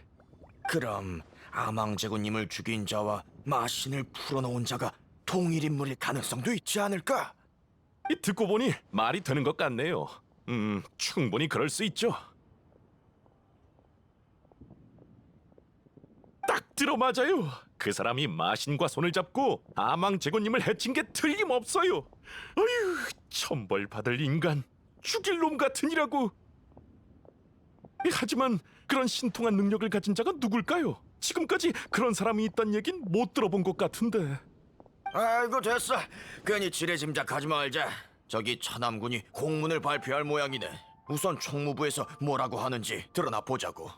그럼 암왕제군님을 죽인 자와 마신을 풀어놓은 자가 동일 인물일 가능성도 있지 않을까? 듣고 보니 말이 되는 것 같네요. 충분히 그럴 수 있죠. 딱 들어맞아요. 그 사람이 마신과 손을 잡고 암왕제군님을 해친 게 틀림없어요. 어휴, 천벌 받을 인간. 죽일 놈 같으니라고. 하지만 그런 신통한 능력을 가진 자가 누굴까요? 지금까지 그런 사람이 있단 얘긴 못 들어본 것 같은데. 아이고 됐어. 괜히 지레짐작하지 말자. 저기 천암군이 공문을 발표할 모양이네. 우선 총무부에서 뭐라고 하는지 드러나 보자고.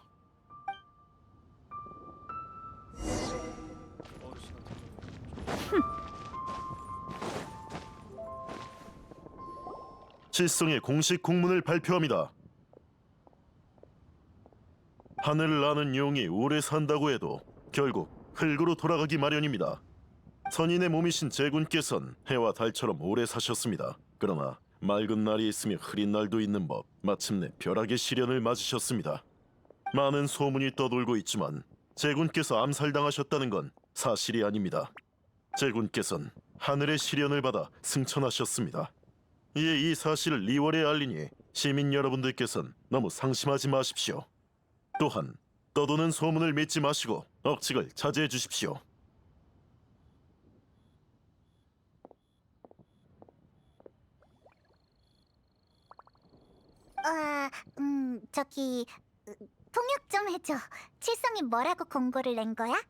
칠성의 공식 공문을 발표합니다. 하늘을 나는 용이 오래 산다고 해도 결국 흙으로 돌아가기 마련입니다. 선인의 몸이신 제군께선 해와 달처럼 오래 사셨습니다. 그러나 맑은 날이 있으며 흐린 날도 있는 법, 마침내 벼락의 시련을 맞으셨습니다. 많은 소문이 떠돌고 있지만 제군께서 암살당하셨다는 건 사실이 아닙니다. 제군께선 하늘의 시련을 받아 승천하셨습니다. 이에 이 사실을 리월에 알리니 시민 여러분들께선 너무 상심하지 마십시오. 또한 떠도는 소문을 믿지 마시고 억측을 자제해 주십시오. 저기 통역 좀 해줘. 칠성이 뭐라고 공고를 낸 거야? 휴,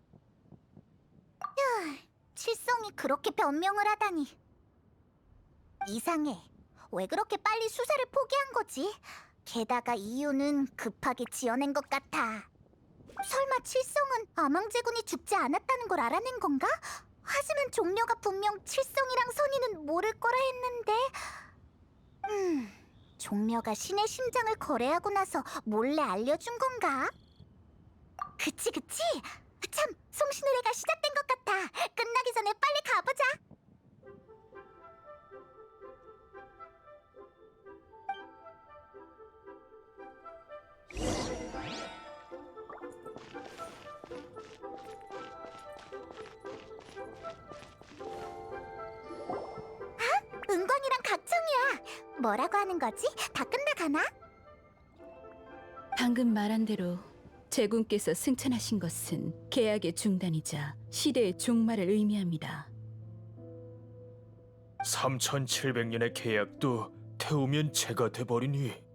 칠성이 그렇게 변명을 하다니. 이상해. 왜 그렇게 빨리 수사를 포기한 거지? 게다가 이유는 급하게 지어낸 것 같아. 설마 칠성은 아망제군이 죽지 않았다는 걸 알아낸 건가? 하지만 종려가 분명 칠성이랑 선인은 모를 거라 했는데... 종려가 신의 심장을 거래하고 나서 몰래 알려준 건가? 그치. 참, 송신의례가 시작된 것 같아. 끝나기 전에 빨리 가보자. 은광이랑 각청이야. 뭐라고 하는 거지? 다 끝나가나? 방금 말한 대로 제군께서 승천하신 것은 계약의 중단이자 시대의 종말을 의미합니다. 3700년의 계약도 태우면 재가 돼버리니.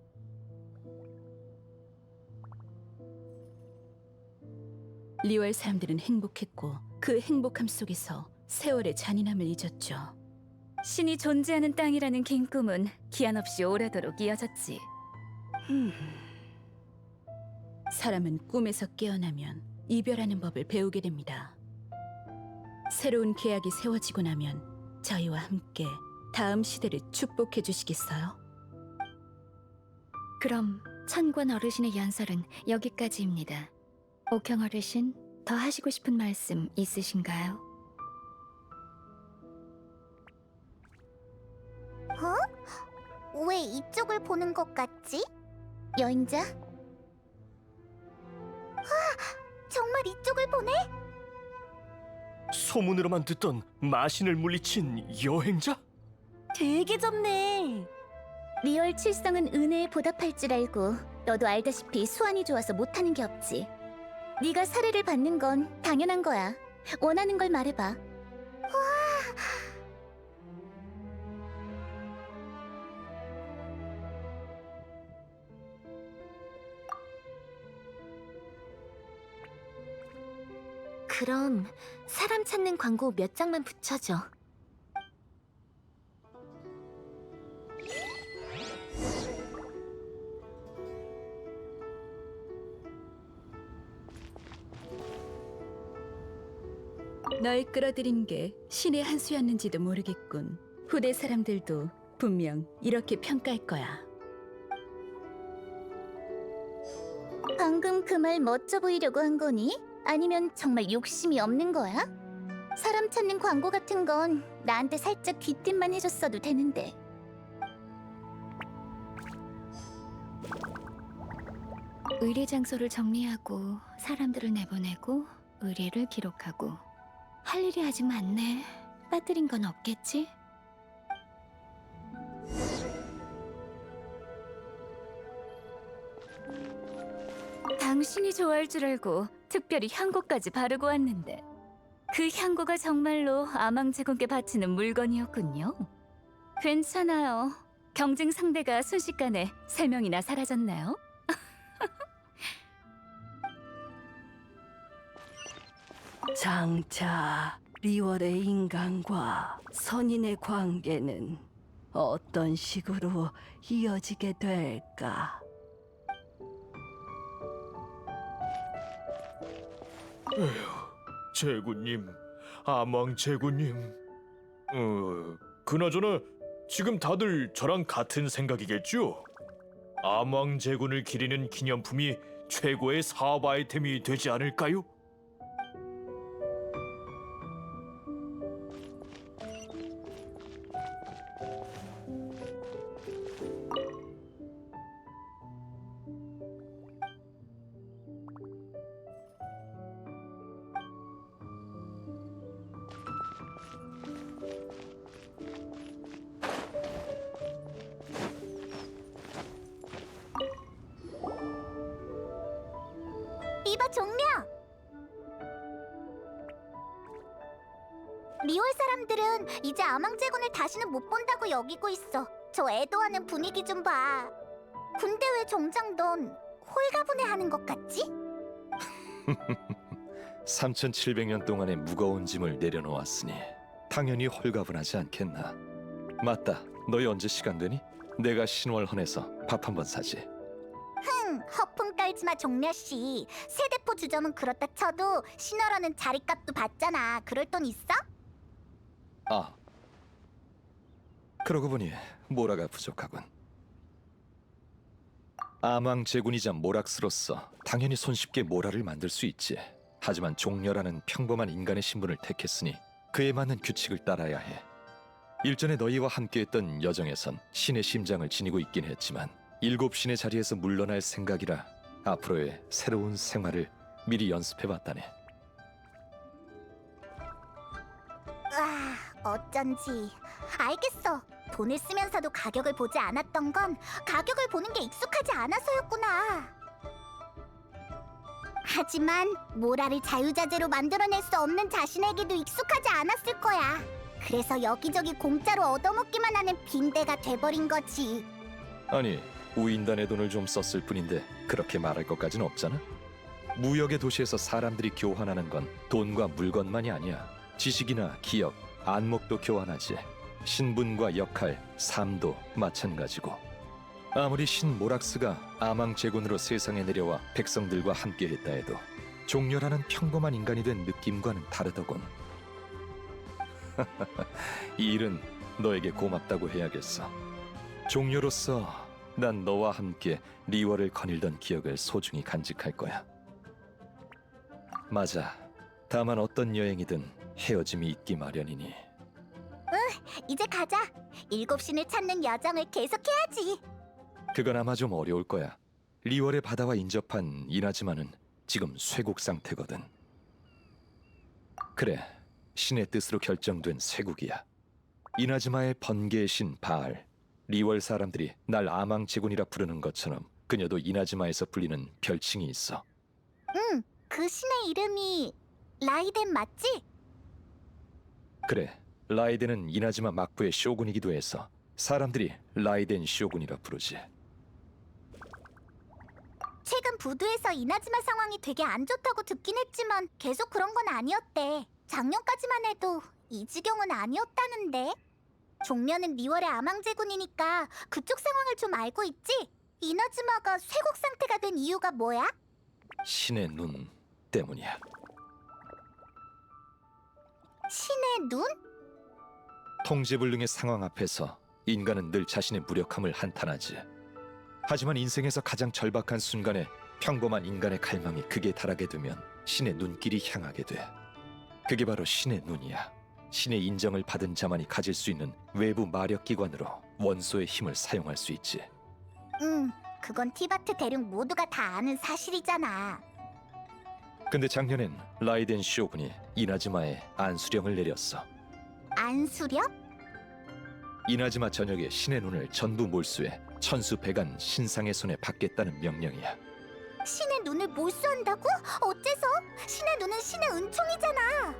리월 사람들은 행복했고 그 행복함 속에서 세월의 잔인함을 잊었죠. 신이 존재하는 땅이라는 긴 꿈은 기한 없이 오래도록 이어졌지. 사람은 꿈에서 깨어나면 이별하는 법을 배우게 됩니다. 새로운 계약이 세워지고 나면 저희와 함께 다음 시대를 축복해 주시겠어요? 그럼 천권 어르신의 연설은 여기까지입니다. 옥형 어르신, 더 하시고 싶은 말씀 있으신가요? 어? 왜 이쪽을 보는 것 같지? 여행자? 정말 이쪽을 보네? 소문으로만 듣던 마신을 물리친 여행자? 되게 젊네. 리얼 칠성은 은혜에 보답할 줄 알고 너도 알다시피 수완이 좋아서 못하는 게 없지. 네가 사례를 받는 건 당연한 거야. 원하는 걸 말해봐. 그럼 사람 찾는 광고 몇 장만 붙여줘. 널 끌어들인 게 신의 한 수였는지도 모르겠군. 후대 사람들도 분명 이렇게 평가할 거야. 방금 그 말 멋져 보이려고 한 거니? 아니면 정말 욕심이 없는 거야? 사람 찾는 광고 같은 건 나한테 살짝 귀띔만 해줬어도 되는데. 의뢰 장소를 정리하고 사람들을 내보내고 의뢰를 기록하고 할 일이 아직 많네. 빠뜨린 건 없겠지? 당신이 좋아할 줄 알고 특별히 향고까지 바르고 왔는데 그 향고가 정말로 아망제군께 바치는 물건이었군요. 괜찮아요. 경쟁 상대가 순식간에 3명이나 사라졌나요? 장차 리월의 인간과 선인의 관계는 어떤 식으로 이어지게 될까? 제군님, 아망 제군님. 그나저나 지금 다들 저랑 같은 생각이겠죠? 아망 제군을 기리는 기념품이 최고의 사업 아이템이 되지 않을까요? 리버 종려! 리월 사람들은 이제 아망제군을 다시는 못 본다고 여기고 있어. 저 애도하는 분위기 좀 봐. 근데 왜 정작 넌 홀가분해하는 것 같지? 3700년 동안의 무거운 짐을 내려놓았으니 당연히 홀가분하지 않겠나. 맞다, 너희 언제 시간 되니? 내가 신월헌에서 밥 한번 사지. 허풍 깔지마 종려씨. 세대포 주점은 그렇다 쳐도 신월원은 자리값도 받잖아. 그럴 돈 있어? 아, 그러고 보니 모라가 부족하군. 아망 제군이자 모락스로서 당연히 손쉽게 모라를 만들 수 있지. 하지만 종려라는 평범한 인간의 신분을 택했으니 그에 맞는 규칙을 따라야 해. 일전에 너희와 함께했던 여정에선 신의 심장을 지니고 있긴 했지만 7신의 자리에서 물러날 생각이라 앞으로의 새로운 생활을 미리 연습해봤다네. 어쩐지. 알겠어. 돈을 쓰면서도 가격을 보지 않았던 건 가격을 보는 게 익숙하지 않아서였구나. 하지만 모라를 자유자재로 만들어낼 수 없는 자신에게도 익숙하지 않았을 거야. 그래서 여기저기 공짜로 얻어먹기만 하는 빈대가 돼버린 거지. 아니, 우인단의 돈을 좀 썼을 뿐인데 그렇게 말할 것까진 없잖아. 무역의 도시에서 사람들이 교환하는 건 돈과 물건만이 아니야. 지식이나 기억, 안목도 교환하지. 신분과 역할, 삶도 마찬가지고. 아무리 신 모락스가 아망 제군으로 세상에 내려와 백성들과 함께했다 해도 종려라는 평범한 인간이 된 느낌과는 다르더군. 이 일은 너에게 고맙다고 해야겠어. 종려로서 난 너와 함께 리월을 거닐던 기억을 소중히 간직할 거야. 맞아. 다만 어떤 여행이든 헤어짐이 있기 마련이니. 이제 가자. 7신을 찾는 여정을 계속해야지. 그건 아마 좀 어려울 거야. 리월의 바다와 인접한 이나즈마는 지금 쇠국 상태거든. 그래, 신의 뜻으로 결정된 쇠국이야. 이나즈마의 번개의 신 바알, 리월 사람들이 날 아망 제군이라 부르는 것처럼 그녀도 이나즈마에서 불리는 별칭이 있어. 그 신의 이름이 라이덴 맞지? 그래, 라이덴은 이나즈마 막부의 쇼군이기도 해서 사람들이 라이덴 쇼군이라 부르지. 최근 부두에서 이나즈마 상황이 되게 안 좋다고 듣긴 했지만 계속 그런 건 아니었대. 작년까지만 해도 이 지경은 아니었다는데. 종려는 리월의 아망제군이니까 그쪽 상황을 좀 알고 있지? 이나즈마가 쇠국 상태가 된 이유가 뭐야? 신의 눈 때문이야. 신의 눈? 통제불능의 상황 앞에서 인간은 늘 자신의 무력함을 한탄하지. 하지만 인생에서 가장 절박한 순간에 평범한 인간의 갈망이 극에 달하게 되면 신의 눈길이 향하게 돼. 그게 바로 신의 눈이야. 신의 인정을 받은 자만이 가질 수 있는 외부 마력기관으로 원소의 힘을 사용할 수 있지. 그건 티바트 대륙 모두가 다 아는 사실이잖아. 근데 작년엔 라이덴 쇼군이 이나즈마에 안수령을 내렸어. 안수령? 이나즈마 전역의 신의 눈을 전부 몰수해 천수백안 신상의 손에 받겠다는 명령이야. 신의 눈을 몰수한다고? 어째서? 신의 눈은 신의 은총이잖아.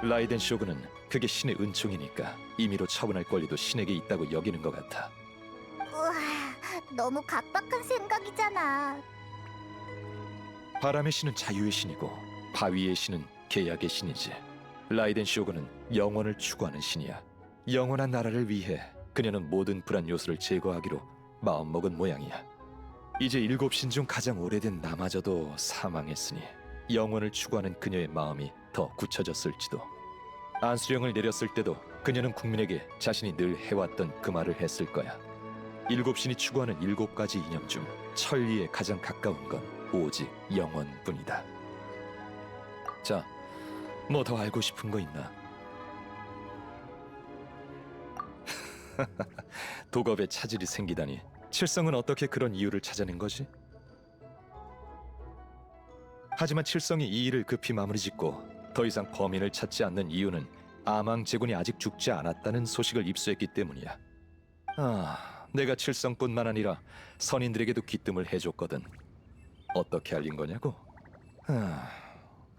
라이덴 쇼군은 그게 신의 은총이니까 임의로 처분할 권리도 신에게 있다고 여기는 것 같아. 우와, 너무 각박한 생각이잖아. 바람의 신은 자유의 신이고 바위의 신은 계약의 신이지. 라이덴 쇼군은 영원을 추구하는 신이야. 영원한 나라를 위해 그녀는 모든 불안 요소를 제거하기로 마음먹은 모양이야. 이제 7신 중 가장 오래된 나마저도 사망했으니 영원을 추구하는 그녀의 마음이 더 굳혀졌을지도. 안수령을 내렸을 때도 그녀는 국민에게 자신이 늘 해왔던 그 말을 했을 거야. 7신이 추구하는 7가지 이념 중 천리에 가장 가까운 건 오직 영원뿐이다. 자, 뭐 더 알고 싶은 거 있나? 도겁에 차질이 생기다니. 칠성은 어떻게 그런 이유를 찾아낸 거지? 하지만 칠성이 이 일을 급히 마무리짓고 더 이상 범인을 찾지 않는 이유는 아망 제군이 아직 죽지 않았다는 소식을 입수했기 때문이야. 내가 칠성뿐만 아니라 선인들에게도 귀뜸을 해줬거든. 어떻게 알린 거냐고?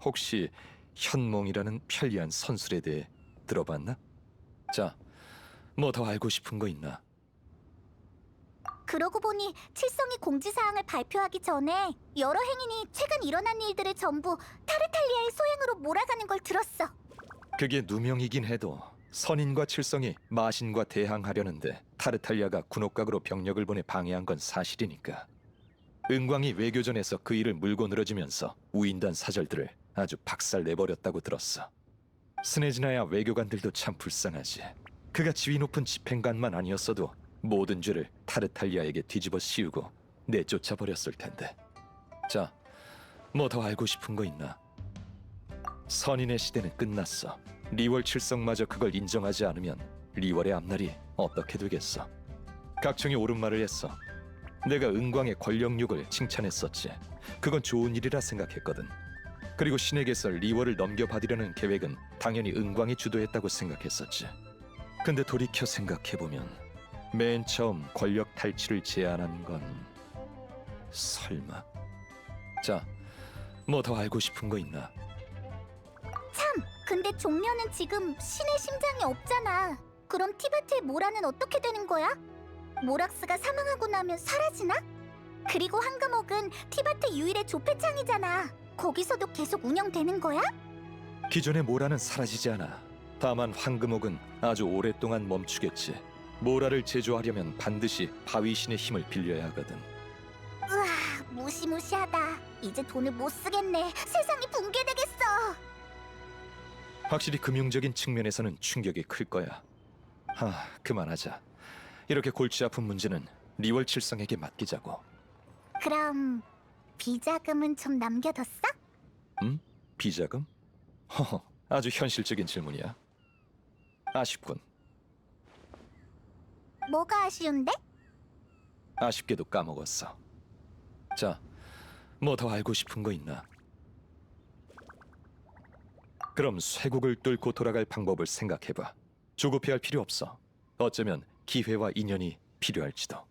혹시 현몽이라는 편리한 선술에 대해 들어봤나? 자, 뭐 더 알고 싶은 거 있나? 그러고 보니 칠성이 공지사항을 발표하기 전에 여러 행인이 최근 일어난 일들을 전부 타르탈리아의 소행으로 몰아가는 걸 들었어. 그게 누명이긴 해도 선인과 칠성이 마신과 대항하려는데 타르탈리아가 군옥각으로 병력을 보내 방해한 건 사실이니까. 은광이 외교전에서 그 일을 물고 늘어지면서 우인단 사절들을 아주 박살내버렸다고 들었어. 스네즈나야 외교관들도 참 불쌍하지. 그가 지위 높은 집행관만 아니었어도 모든 죄를 타르탈리아에게 뒤집어 씌우고 내쫓아 버렸을 텐데. 자, 뭐 더 알고 싶은 거 있나? 선인의 시대는 끝났어. 리월 칠성마저 그걸 인정하지 않으면 리월의 앞날이 어떻게 되겠어? 각청이 옳은 말을 했어. 내가 은광의 권력욕을 칭찬했었지. 그건 좋은 일이라 생각했거든. 그리고 신에게서 리월을 넘겨받으려는 계획은 당연히 은광이 주도했다고 생각했었지. 근데 돌이켜 생각해보면 맨 처음 권력 탈취를 제안한 건 설마? 자, 뭐 더 알고 싶은 거 있나? 참, 근데 종려는 지금 신의 심장이 없잖아. 그럼 티베트의 모라는 어떻게 되는 거야? 모락스가 사망하고 나면 사라지나? 그리고 황금옥은 티베트 유일의 조폐창이잖아. 거기서도 계속 운영되는 거야? 기존의 모라는 사라지지 않아. 다만 황금옥은 아주 오랫동안 멈추겠지. 모라를 제조하려면 반드시 바위신의 힘을 빌려야 하거든. 우와, 무시무시하다. 이제 돈을 못 쓰겠네. 세상이 붕괴되겠어. 확실히 금융적인 측면에서는 충격이 클 거야. 그만하자. 이렇게 골치 아픈 문제는 리월 칠성에게 맡기자고. 그럼 비자금은 좀 남겨뒀어? 비자금? 허허, 아주 현실적인 질문이야. 아쉽군. 뭐가 아쉬운데? 아쉽게도 까먹었어. 자, 뭐 더 알고 싶은 거 있나? 그럼 쇠국을 뚫고 돌아갈 방법을 생각해봐. 조급해할 필요 없어. 어쩌면 기회와 인연이 필요할지도.